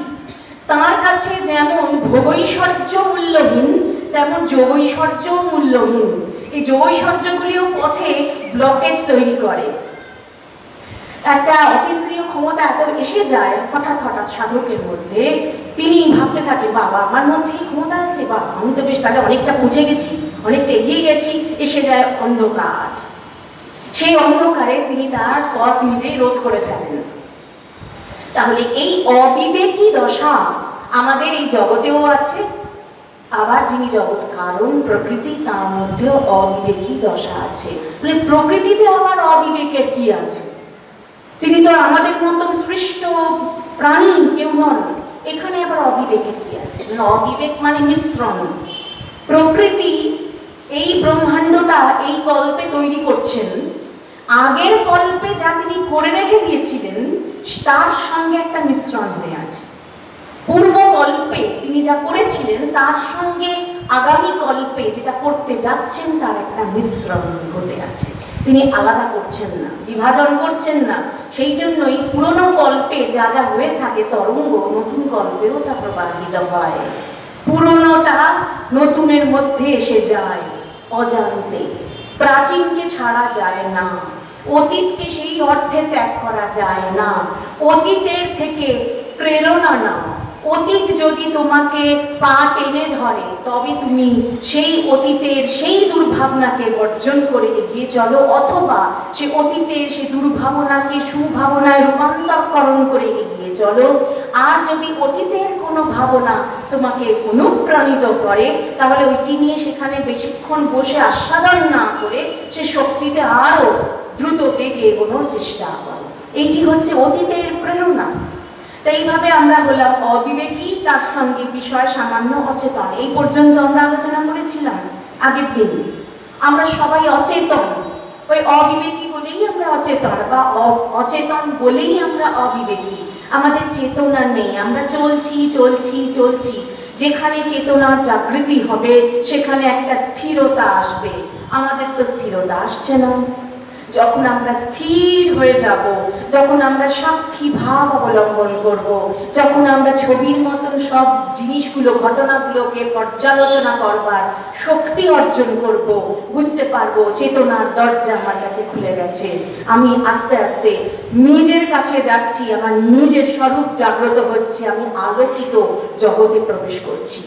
তাঁর কাছে যেমন ভোগৈশ্বর্য মূল্যহীন, তেমন যোগৈশ্বর্য মূল্যহীন। এই যোগৈশ্বর্যগুলিও পথে ব্লকেজ তৈরি করে। একটা অতীন্দ্রিয় ক্ষমতা এত এসে যায় হঠাৎ হঠাৎ সাধকের মধ্যে, তিনি ভাবতে থাকে বাবা আমার মধ্যে এই ক্ষমতা আছে, বা আমি তো বেশ তাহলে অনেকটা পৌঁছে গেছি, অনেকটা এগিয়ে গেছি, এসে যায় অন্ধকার। সেই অন্ধকারে তিনি তার পথ নিজেই রোধ করে ফেলেন। তাহলে এই অবিবেকী দশা আমাদের এই জগতেও আছে, আবার যিনি জগৎ কারণ প্রকৃতি, তার মধ্যেও অবিবেকী দশা আছে। মানে প্রকৃতিতে আবার অবিবেকের কি আছে? তিনি তো আমাদের মতন সৃষ্ট প্রাণী কেউ নন, এখানে আবার অবিবেকের কি আছে? অবিবেক মানে মিশ্রণ। প্রকৃতি এই ব্রহ্মাণ্ডটা এই কল্পে তৈরি করছেন, আগের কল্পে যা তিনি করে রেখে দিয়েছিলেন তার সঙ্গে একটা মিশ্রণ হয়ে আছে। পূর্ব কল্পে তিনি যা করেছিলেন তার সঙ্গে আগামী কল্পে যেটা করতে যাচ্ছেন তার একটা মিশ্রণ ঘটে আছে। তিনি আলাদা করছেন না, বিভাজন করছেন না। সেই জন্যই পুরনো কল্পে যা যা হয়ে থাকে তরঙ্গ, নতুন কল্পেও তা প্রবাহিত হয়। পুরনোটা নতুনের মধ্যে এসে যায় অজান্তে। প্রাচীনকে ছাড়া যায় না, অতীতকে সেই অর্থে ত্যাগ করা যায় না। অতীতের থেকে প্রেরণা নাও। অতীত যদি তোমাকে পা টেনে ধরে তবে তুমি সেই অতীতের সেই দুর্ভাবনাকে বর্জন করে এগিয়ে চলো, অথবা সে অতীতের সেই দুর্ভাবনাকে সুভাবনায় রূপান্তরকরণ করে এগিয়ে চলো। আর যদি অতীতের কোনো ভাবনা তোমাকে অনুপ্রাণিত করে তাহলে ওইটি নিয়ে সেখানে বেশিক্ষণ বসে আস্বাদন না করে সে শক্তিতে আরো দ্রুত বেগে এগোনোর চেষ্টা করো। এইটি হচ্ছে অতীতের প্রেরণা। তাই এইভাবে আমরা হলাম অবিবেকী, তার সঙ্গে বিষয় সামান্য অচেতন। এই পর্যন্ত আমরা আলোচনা করেছিলাম আগের দিন। আমরা সবাই অচেতন, ওই অবিবেকী বলেই আমরা অচেতন, বা অচেতন বলেই আমরা অবিবেকী। আমাদের চেতনা নেই, আমরা চলছি চলছি চলছি। যেখানে চেতনার জাগৃতি হবে সেখানে একটা স্থিরতা আসবে। আমাদের তো স্থিরতা আসছে না। যখন আমরা স্থির হয়ে যাব, যখন আমরা সাক্ষী ভাব অবলম্বন করব, যখন আমরা ছবির মতন সব জিনিসগুলো, ঘটনাগুলোকে পর্যালোচনা করবার শক্তি অর্জন করব, বুঝতে পারবো চেতনার দরজা আমার কাছে খুলে গেছে। আমি আস্তে আস্তে নিজের কাছে যাচ্ছি, আমার নিজের স্বরূপ জাগ্রত হচ্ছে, আমি আলোকিত জগতে প্রবেশ করছি।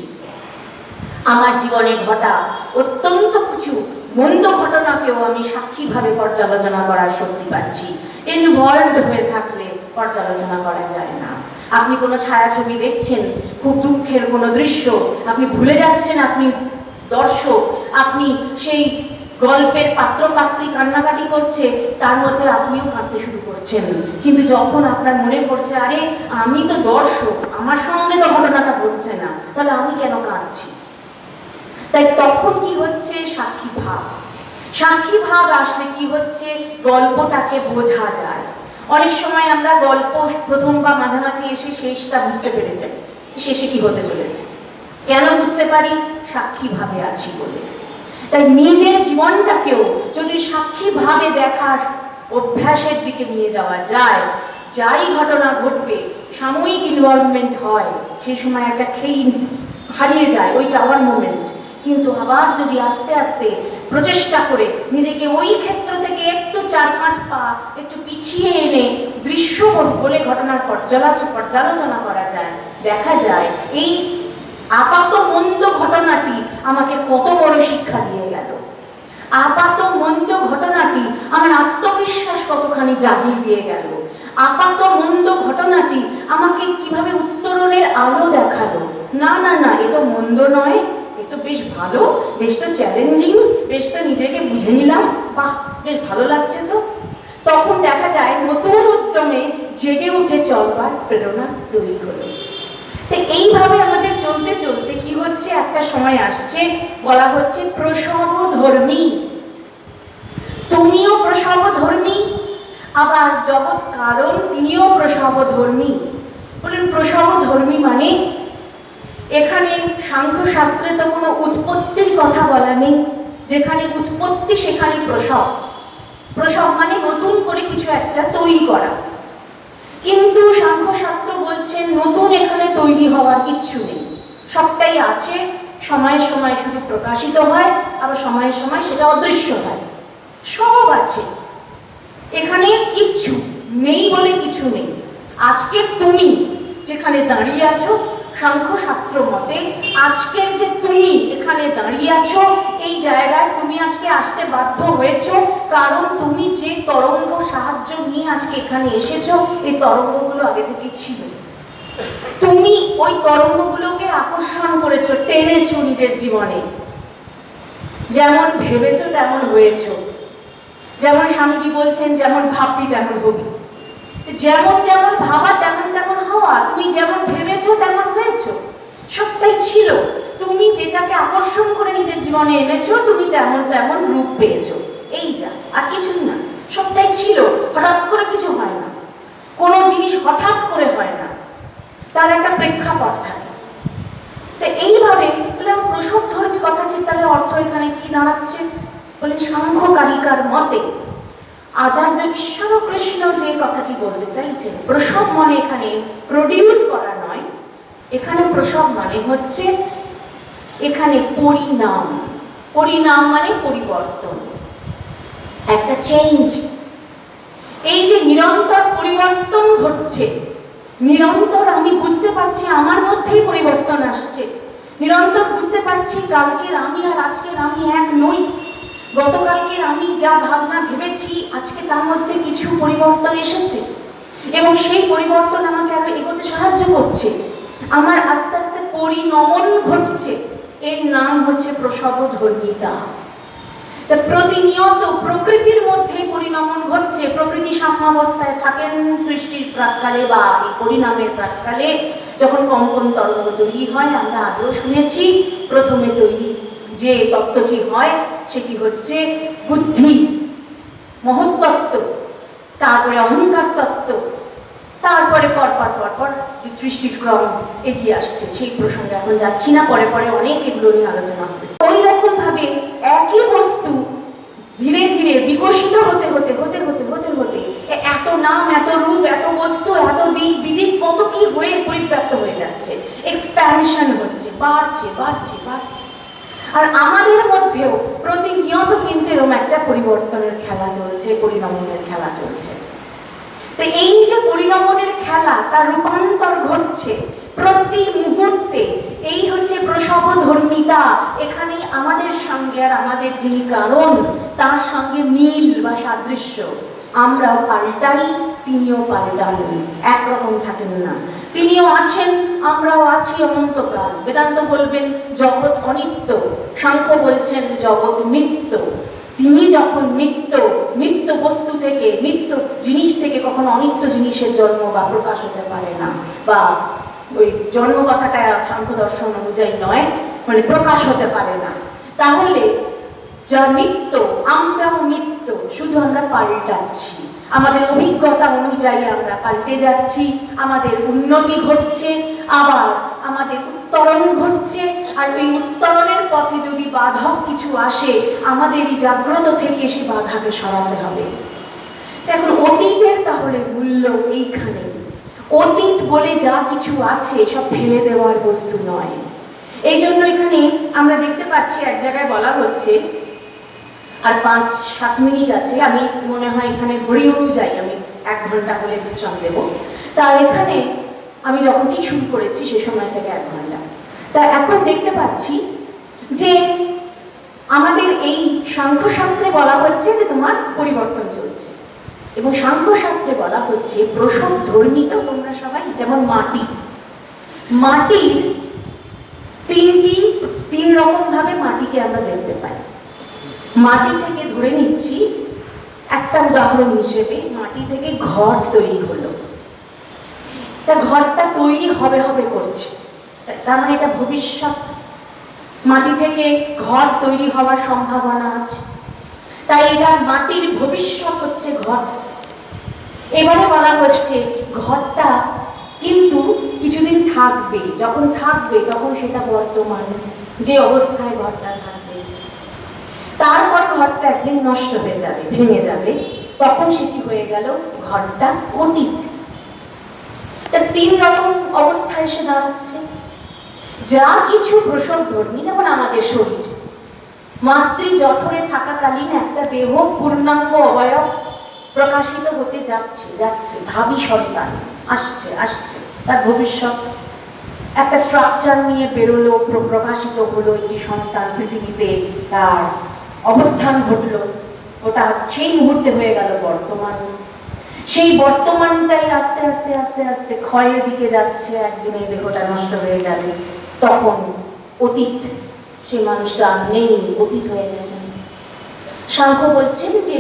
আমার জীবনে ঘটা অত্যন্ত কিছু মন্দ ঘটনাকেও আমি সাক্ষীভাবে পর্যালোচনা করার শক্তি পাচ্ছি। ইনভলভড হয়ে থাকলে পর্যালোচনা করা যায় না। আপনি কোনো ছায়াছবি দেখছেন, খুব দুঃখের কোনো দৃশ্য, আপনি ভুলে যাচ্ছেন আপনি দর্শক, আপনি সেই গল্পের পাত্রপাত্রী কান্নাকাটি করছে, তার মধ্যে আপনিও কাঁদতে শুরু করছেন। কিন্তু যখন আপনার মনে পড়ছে আরে আমি তো দর্শক, আমার সঙ্গে তো ঘটনাটা ঘটছে না, তাহলে আমি কেন কাঁদছি? তাই তখন কি হচ্ছে? সাক্ষী ভাব। সাক্ষী ভাব আসলে কি হচ্ছে? গল্পটাকে বোঝা যায়। অনেক সময় আমরা গল্প প্রথম বা মাঝামাঝি এসে শেষটা বুঝতে পেরে যাই, শেষে কি হতে চলেছে। কেন বুঝতে পারি? সাক্ষী ভাবে আছি বলে। তাই নিজের জীবনটাকেও যদি সাক্ষী ভাবে দেখার অভ্যাসের দিকে নিয়ে যাওয়া যায়, যাই ঘটনা ঘটবে সাময়িক ইনভলভমেন্ট হয়, সেই সময় একটা খেই হারিয়ে যায় ওই যাওয়ার মোমেন্ট। কিন্তু আবার যদি আস্তে আস্তে প্রচেষ্টা করে নিজেকে ওই ক্ষেত্র থেকে একটু 4-5 পা একটু পিছিয়ে এনে দৃশ্য বলে ঘটনার পর্যালোচনা করা যায়, দেখা যায় এই আপাত মন্দ ঘটনাটি আমাকে কত বড় শিক্ষা দিয়ে গেল। আপাত মন্দ ঘটনাটি আমার আত্মবিশ্বাস কতখানি জাগিয়ে দিয়ে গেল। আপাত মন্দ ঘটনাটি আমাকে কিভাবে উত্তরণের আলো দেখালো। না না না, এ তো মন্দ নয়, এ তো বেশ ভালো, বেশ তো চ্যালেঞ্জিং, বেশ তো নিজেকে বুঝে নিলাম, বাহ বেশ ভালো লাগছে। তো তখন দেখা যায় নতুন উদ্যমে জেগে উঠে চলবার প্রেরণা তৈরি হলো। তো এইভাবে আমাদের চলতে চলতে কি হচ্ছে, একটা সময় আসছে বলা হচ্ছে প্রসবধর্মী। তুমিও প্রসবধর্মী, আবার জগৎ কারণ তিনিও প্রসবধর্মী। বলেন প্রসবধর্মী মানে এখানে সাংখ্য শাস্ত্রে তো কোনো উৎপত্তির কথা বলা নেই। যেখানে উৎপত্তি সেখানে প্রসব। প্রসব মানে নতুন করে কিছু একটা তৈরি করা। কিন্তু সাংখ্য শাস্ত্র বলছেন নতুন এখানে তৈরি হওয়ার কিচ্ছু নেই, সবটাই আছে। সময়ে সময়ে শুধু প্রকাশিত হয়, আবার সময়ে সময় সেটা অদৃশ্য হয়। সব আছে এখানে, কিচ্ছু নেই বলে কিছু নেই। আজকে তুমি যেখানে দাঁড়িয়ে আছো, সাংখ্যশাস্ত্র মতে আজকের যে তুমি এখানে দাঁড়িয়ে আছো, এই জায়গায় তুমি আজকে আসতে বাধ্য হয়েছো কারণ তুমি যে তরঙ্গ সাহায্য নিয়ে আজকে এখানে এসেছো, এই তরঙ্গগুলো আগে থেকে ছিল। তুমি ওই তরঙ্গগুলোকে আকর্ষণ করেছো, টেনেছো নিজের জীবনে। যেমন ভেবেছো তেমন হয়েছো। যেমন স্বামীজি বলছেন, যেমন ভাববি তেমন হবি। যেমন যেমন ভাবা তেমন তেমন হওয়া, তুমি যেমন ভেবেছো তেমন হয়েছো, সবটাই ছিল। তুমি যেটাকে আকর্ষণ করে নিজের জীবনে এনেছো, তুমি তেমন তেমন রূপ পেয়েছো। এই যা, আর কিছুই না, সবটাই ছিল। হঠাৎ করে কিছু হয় না, কোনো জিনিস হঠাৎ করে হয় না, তার একটা প্রেক্ষাপট থাকে। তো এইভাবে প্রসবধর্মী কথাটির তাহলে অর্থ এখানে কি দাঁড়াচ্ছে বলে, সাংখ্যকারিকার মতে আচার্য ঈশ্বরকৃষ্ণ যে কথাটি বলতে চাইছেন, প্রসব মানে এখানে প্রডিউস করা নয়, এখানে প্রসব মানে হচ্ছে এখানে পরিণাম। পরিণাম মানে পরিবর্তন, একটা চেঞ্জ। এই যে নিরন্তর পরিবর্তন ঘটছে, নিরন্তর আমি বুঝতে পারছি আমার মধ্যেই পরিবর্তন আসছে, নিরন্তর বুঝতে পারছি কালকের আমি আর আজকের আমি এক নই। গতকালকের আমি যা ভাবনা ভেবেছি, আজকে তার মধ্যে কিছু পরিবর্তন এসেছে এবং সেই পরিবর্তন আমাকে আরো এগোতে সাহায্য করছে। আমার আস্তে আস্তে পরিণমন ঘটছে, এর নাম হচ্ছে প্রসবধর্মিতা। তা প্রতিনিয়ত প্রকৃতির মধ্যে পরিণমন ঘটছে। প্রকৃতি সাম্যাবস্থায় থাকেন সৃষ্টির প্রাক্কালে বা এই পরিণামের প্রাক্কালে, যখন কম্পন তরঙ্গ তৈরি হয়। আমরা আগেও শুনেছি, প্রথমে তৈরি যে তত্ত্বটি হয় সেটি হচ্ছে বুদ্ধি, মহত্তত্ত্ব, তারপরে অহংকার তত্ত্ব, তারপরে পরপর যে সৃষ্টির ক্রম এগিয়ে আসছে, সেই প্রসঙ্গে এখন যাচ্ছি না, পরে পরে অনেক এগুলো নিয়ে আলোচনা হবে। ওই রকম ভাবে একই বস্তু ধীরে ধীরে বিকশিত হতে হতে হতে হতে হতে হতে এত নাম, এত রূপ, এত বস্তু, এত দিক বিদিক, কত কি হয়ে পরিব্যাপ্ত হয়ে যাচ্ছে, এক্সপ্যানশন হচ্ছে, বাড়ছে বাড়ছে বাড়ছে। আর আমাদের মধ্যেও প্রতিনিয়ত কিন্তু এরকম একটা পরিবর্তনের খেলা চলছে, পরিণমনের খেলা চলছে। তো এই যে পরিণমনের খেলা, তার রূপান্তর ঘটছে প্রতি মুহূর্তে। এই হচ্ছে প্রসবধর্মিতা। এখানে আমাদের সঙ্গে আর আমাদের যিনি কারণ, তার সঙ্গে মিল বা সাদৃশ্য। আমরাও পাল্টাই, তিনিও পাল্টান, একরকম থাকেন না। তিনিও আছেন, আমরাও আছি অনন্তকাল। বেদান্ত বলবেন জগৎ অনিত্য, সাংখ্য বলছেন জগৎ নিত্য। তিনি যখন নিত্য, নিত্য বস্তু থেকে, নিত্য জিনিস থেকে কখনো অনিত্য জিনিসের জন্ম বা প্রকাশ হতে পারে না, বা ওই জন্ম কথাটা সাংখ্য দর্শন অনুযায়ী নয়, মানে প্রকাশ হতে পারে না। তাহলে যা নিত্য, আমরাও নিত্য, শুধু আমরা পাল্টাচ্ছি। আমাদের অভিজ্ঞতা অনুযায়ী আমরা পাল্টে যাচ্ছি, আমাদের উন্নতি ঘটছে, আবার আমাদের উত্তরণ ঘটছে। আর ওই উত্তরণের পথে যদি বাধক কিছু আসে, আমাদের এই জাগ্রত থেকে সে বাধাকে সরাতে হবে। এখন অতীতের তাহলে মূল্য এইখানে। অতীত বলে যা কিছু আছে সব ফেলে দেওয়ার বস্তু নয়। এই জন্য এখানে আমরা দেখতে পাচ্ছি এক জায়গায় বলা হচ্ছে, আর 5-7 মিনিট আছে, আমি মনে হয় এখানে ঘড়ি অনুযায়ী আমি 1 ঘন্টা হলে বিশ্রাম দেব। তা এখানে আমি যখন কি শুরু করেছি সে সময় থেকে 1 ঘন্টা। তা এখন দেখতে পাচ্ছি যে আমাদের এই সাংখ্যশাস্ত্রে বলা হচ্ছে যে তোমার পরিবর্তন চলছে, এবং সাংখ্যশাস্ত্রে বলা হচ্ছে প্রসবধর্মিতা। তোমরা সবাই যেমন মাটির 3 রকম ভাবে মাটিকে আমরা দেখতে পাই। মাটি থেকে ধরে নিচ্ছি একটা উদাহরণ হিসেবে, মাটি থেকে ঘর তৈরি হলো, তা ঘরটা তৈরি হবে হবে করছে, তার মানে এটা ভবিষ্যৎ। মাটি থেকে ঘর তৈরি হওয়ার সম্ভাবনা আছে, তাই এটা মাটির ভবিষ্যৎ হচ্ছে ঘর। এবারে বলা হচ্ছে ঘরটা কিন্তু কিছুদিন থাকবে, যখন থাকবে তখন সেটা বর্তমান, যে অবস্থায় ঘরটা থাকবে। তারপর ঘরটা একদিন নষ্ট হয়ে যাবে, ভেঙে যাবে, তখন সেটি হয়ে গেল ঘরটা অতীত। তা 3 রকম অবস্থায় এসে দাঁড়াচ্ছে। যা কিছু প্রসবধর্মী, যেমন আমাদের শরীর, মাতৃ জঠরে থাকাকালীন একটা দেহ পূর্ণাঙ্গ অবয়ব প্রকাশিত হতে যাচ্ছে, ভাবী সন্তান আসছে, তার ভবিষ্যৎ। একটা স্ট্রাকচার নিয়ে বেরোলো, প্রকাশিত হলো, একটি সন্তান পৃথিবীতে তার অবস্থান ঘটলো। ওটা সেই মুহূর্তে হয়ে গেল বর্তমান। সেই বর্তমানটাই আস্তে আস্তে আস্তে আস্তে ক্ষয়ের দিকে যাচ্ছে, একদিন এই দেহটা নষ্ট হয়ে যাবে। তখন অতীত, সেই মানুষটা নেই, অতীত হয়ে গেছেন। সাংখ্য বলছেন যে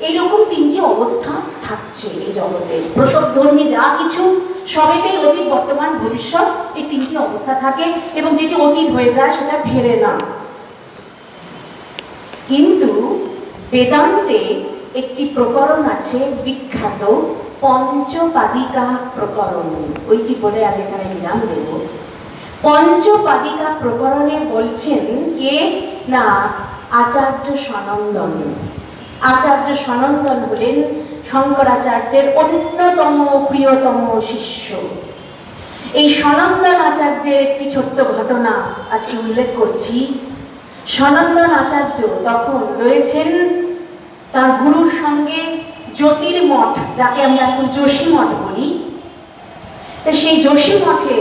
এইরকম তিনটি অবস্থা থাকছে এই জগতের, প্রসবধর্মী যা কিছু সবেতেই অতীত, বর্তমান, ভবিষ্যৎ, এই তিনটি অবস্থা থাকে, এবং যেটি অতীত হয়ে যায় সেটা ফেরে না। কিন্তু বেদান্তে একটি প্রকরণ আছে বিখ্যাত, পঞ্চপাদিকা প্রকরণ। ওইটি বলে আজ এখানে বিরাম দেব। পঞ্চপাদিকা প্রকরণে বলছেন কে না, আচার্য সনন্দন। আচার্য সনন্দন হলেন শঙ্করাচার্যের অন্যতম প্রিয়তম শিষ্য। এই সনন্দন আচার্যের একটি ছোট্ট ঘটনা আজকে উল্লেখ করছি। সনন্দন আচার্য তখন রয়েছেন তার গুরুর সঙ্গে জ্যোতির্মঠ, যাকে আমরা এখন যোশী মঠ বলি। তো সেই যোশী মঠে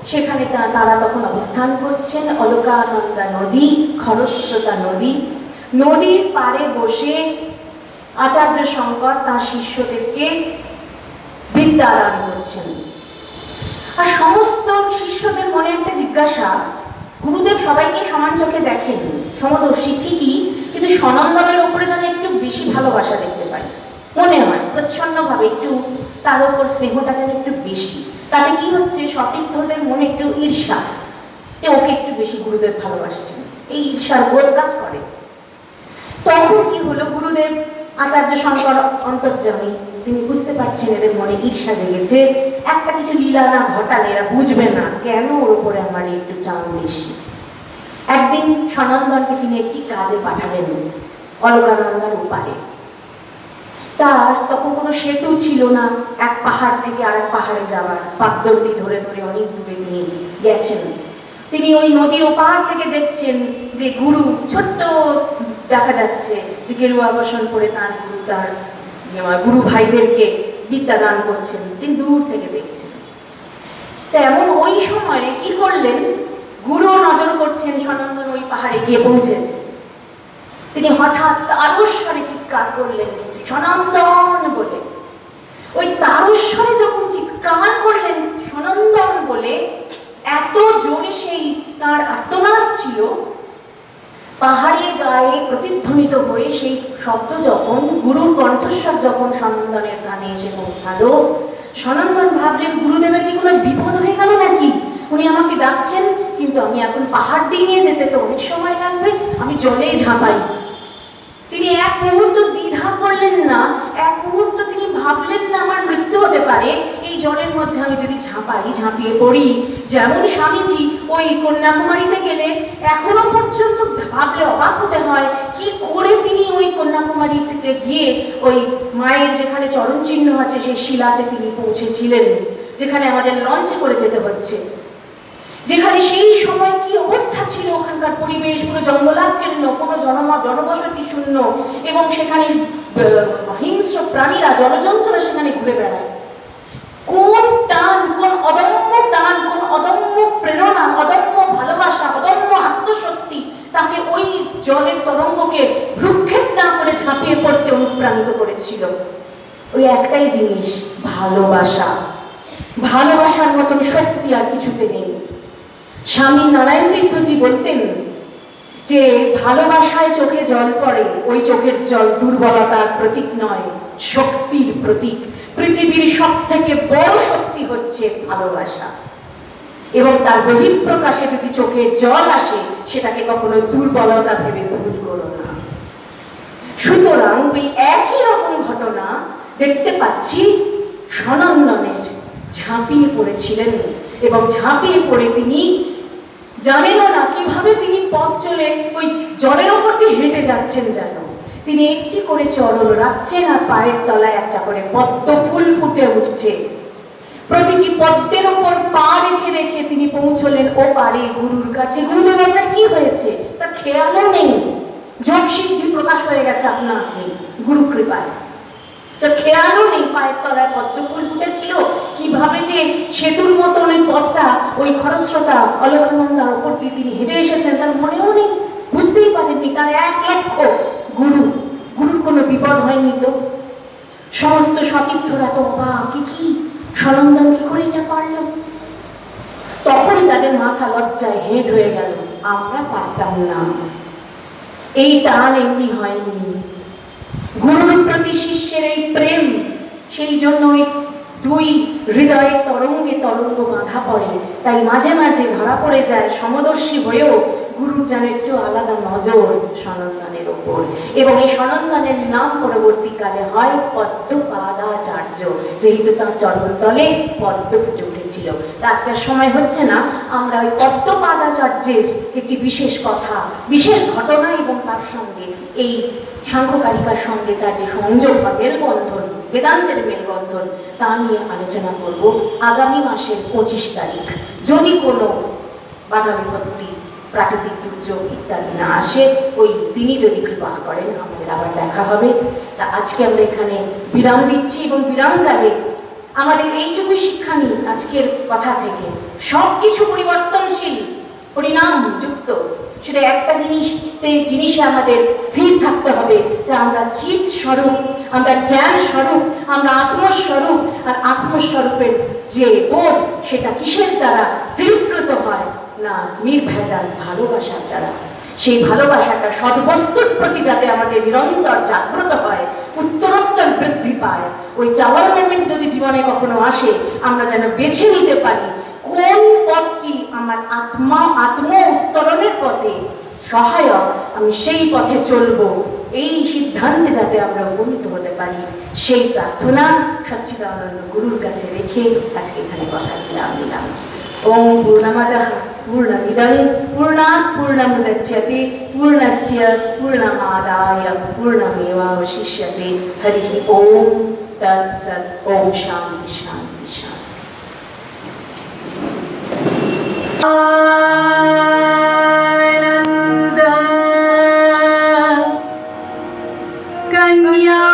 সেখানে তারা তখন অবস্থান করছেন। অলকানন্দা নদী, খরস্রোতা নদী, নদীর পাড়ে বসে আচার্য শঙ্কর তার শিষ্যদেরকে বিদ্যাদান করছেন। আর সমস্ত শিষ্যদের মনে একটা জিজ্ঞাসা, গুরুদেব সবাইকে সমান চোখে দেখেন, সমদর্শী ঠিকই, কিন্তু সনন্দনের উপরে যেন একটু বেশি ভালোবাসা দেখতে পাই, মনে হয় প্রচ্ছন্নভাবে একটু তার উপর স্নেহটা যেন একটু বেশি। তাতে কি হচ্ছে, সতীর্থদের মনে একটু ঈর্ষা, যে ওকে একটু বেশি গুরুদেব ভালোবাসছেন, এই ঈর্ষার বোধ কাজ করে। তখন কি হলো, গুরুদেব আচার্য শঙ্কর অন্তর্যামী, তিনি বুঝতে পারছেন এদের মনে ঈর্ষা জেগেছে, একটা কিছু লীলা না ঘটালে এরা বুঝবে না কেন ওর উপরে আমার একটু টান বেশি। একদিন সনন্দনকে তিনি একটি কাজে পাঠালেন অলকানন্দার উপারে। তার তখন কোনো সেতু ছিল না, এক পাহাড় থেকে আরেক পাহাড়ে যাওয়ার, পাকদণ্ডি ধরে ধরে অনেক দূরে নিয়ে গেছেন। তিনি ওই নদীর ওপার থেকে দেখছেন যে গুরু, ছোট্ট দেখা যাচ্ছে যে গেরুয়া বসন করে তার গুরু ভাইদেরকে বিদ্যাদান করছেন, তিনি দূর থেকে দেখছেন। তেমন ওই সময়ে কি করলেন, গুরু নজর করছেন, সনন্দন ওই পাহাড়ে গিয়ে পৌঁছেছে। তিনি হঠাৎ তারস্বরে চিৎকার করলেন সনন্দন বলে। ওই তারস্বরে যখন চিৎকার করলেন সনন্দন বলে, এত জোরে সেই তার আর্তনাদ ছিল, পাহাড়ের গায়ে প্রতিধ্বনিত হয়ে সেই শব্দ যখন, গুরুর কণ্ঠস্বর যখন সনন্দনের কানে এসে পৌঁছালো, সনন্দন ভাবলেন গুরুদেবের কি কোনো বিপদ হয়ে গেল নাকি, উনি আমাকে ডাকছেন, কিন্তু আমি এখন পাহাড় দিয়ে যেতে তো অনেক সময় লাগবে, আমি জলেই ঝাঁপাই। তিনি এক মুহূর্ত দ্বিধা করলেন না, এক মুহূর্ত তিনি ভাবলেন না আমার মৃত্যু হতে পারে এই জলের মধ্যে আমি যদি ঝাঁপিয়ে পড়ি। যেমন স্বামীজি ওই কন্যাকুমারীতে গেলে এখনো পর্যন্ত ভাবলে অবাক হতে হয়, কি করে তিনি ওই কন্যাকুমারী থেকে গিয়ে ওই মায়ের যেখানে চরণ চিহ্ন আছে সেই শিলাতে তিনি পৌঁছেছিলেন, যেখানে আমাদের লঞ্চে করে যেতে হচ্ছে, যেখানে সেই সময় কি অবস্থা ছিল, ওখানকার পরিবেশ পুরো জঙ্গলাকীর্ণ, কোনো জনবসতি শূন্য, এবং সেখানে হিংস্র প্রাণীরা, জলজন্তুরা সেখানে ঘুরে বেড়ায়। কোন টান, কোন অদম্য টান, কোন অদম্য প্রেরণা, অদম্য ভালোবাসা, অদম্য আত্মশক্তি তাকে ওই জলের তরঙ্গকে ভ্রুক্ষেপ না করে ঝাঁপিয়ে পড়তে অনুপ্রাণিত করেছিল। ওই একটাই জিনিস, ভালোবাসা। ভালোবাসার মতন শক্তি আর কিছুতে নেই। স্বামী নারায়ণ তীর্থজি বলতেন যে ভালোবাসায় চোখে জল পড়ে, ওই চোখের জল দুর্বলতার প্রতীক নয়, শক্তির প্রতীক। পৃথিবীর সব থেকে বড় শক্তি হচ্ছে ভালোবাসা, এবং তার বহিঃপ্রকাশে যদি চোখে জল আসে সেটাকে কখনো দুর্বলতা ভেবে ভুল করো না। সুতরাং ওই একই রকম ঘটনা দেখতে পাচ্ছি সনন্দনের। ঝাঁপিয়ে পড়েছিলেন, এবং ঝাঁপিয়ে পড়ে তিনি জানেনও না কিভাবে তিনি পথ চলে ওই জলের ওপর দিয়ে হেঁটে যাচ্ছেন। যেন তিনি একটি করে চরণ রাখছেন, আর পায়ের তলায় একটা করে পদ্ম ফুল ফুটে উঠছে। প্রতিটি পদ্মের ওপর পা রেখে রেখে তিনি পৌঁছলেন ও পারে গুরুর কাছে। গুরুদেব আপনার কি হয়েছে তার খেয়ালও নেই, যোগ সিদ্ধি প্রকাশ হয়ে গেছে আপনা আপনি গুরু কৃপায়। তো খেয়ালও নেই পায়ের তলায় পদ্মফুল ফুটেছিল, কিভাবে যে সেতুর মতন ওই পথটা, ওই খরস্রোতা অলকানন্দার ওপর দিয়ে তিনি হেঁটে এসেছেন তার মনেও নেই, বুঝতেই পারেননি। তার 1,00,000 গুরুর কোনো বিপদ হয়নি তো। সমস্ত সতীর্থরা তো অবাক, কি সনন্দন কি করে এটা পারল। তখনই তাদের মাথা লজ্জায় হেঁট হয়ে গেল, আমরা পারতাম না। এই টান এমনি হয়নি, গুরুর প্রতি শিষ্যের এই প্রেম, সেই জন্য ওই দুই হৃদয়ের তরঙ্গে তরঙ্গ বাঁধা পড়ে। তাই মাঝে মাঝে ধরা পড়ে যায় সমদর্শী হয়েও গুরুর যেন একটু আলাদা নজর সনন্দনের ওপর। এবং এই সনন্দনের নাম পরবর্তীকালে হয় পদ্মপাদাচার্য, যেহেতু তার চরণতলে পদ্ম ফুটে উঠেছিল। আজকের সময় হচ্ছে না, আমরা ওই পদ্মপাদাচার্যের একটি বিশেষ কথা, বিশেষ ঘটনা এবং তার সঙ্গে এই সাংখ্যকারিকার সঙ্গে তার যে সংযোগ বা মেলবন্ধন, বেদান্তের মেলবন্ধন, তা নিয়ে আলোচনা করব আগামী মাসের 25 তারিখ। যদি কোনো বাধা বিপত্তি, প্রাকৃতিক দুর্যোগ ইত্যাদি না আসে, ওই তিনি যদি কৃপা করেন আমাদের আবার দেখা হবে। তা আজকে আমরা এখানে বিরাম দিচ্ছি এবং বিরামকালে আমাদের এইটুকুই শিক্ষা নিই আজকের কথা থেকে, সব কিছু পরিবর্তনশীল, পরিণাম যুক্ত। সেটা একটা জিনিসে আমাদের স্থির থাকতে হবে যে আমরা চিৎ স্বরূপ, আমরা জ্ঞান স্বরূপ, আমরা আত্মস্বরূপ। আর আত্মস্বরূপের যে বোধ, সেটা কিসের দ্বারা স্থিরীকৃত হয় না, নির্ভেজাল ভালোবাসার দ্বারা। সেই ভালোবাসাটা সদ্বস্তুর প্রতি যাতে আমাদের নিরন্তর জাগ্রত হয়, উত্তরোত্তর বৃদ্ধি পায়। ওই যাওয়ার মোমেন্ট যদি জীবনে কখনো আসে, আমরা যেন বেছে নিতে পারি কোন পথটি আমার আত্ম উত্তরণের পথে সহায়ক, আমি সেই পথে চলবো। এই সিদ্ধান্তে যাতে আমরা উপনীত হতে পারি, সেই প্রার্থনা সচ্চিদানন্দ গুরুর কাছে রেখে আজকে এখানে কথা বিরাম দিলাম। ওম পূর্ণমাদঃ পূর্ণমিদং পূর্ণাৎ পূর্ণমুদচ্যতে পূর্ণস্য পূর্ণমাদায় পূর্ণমেবাবশিষ্যতে। হরি ওম তৎসৎ। ওম শান্তি শান্তি শান্তি। कन्या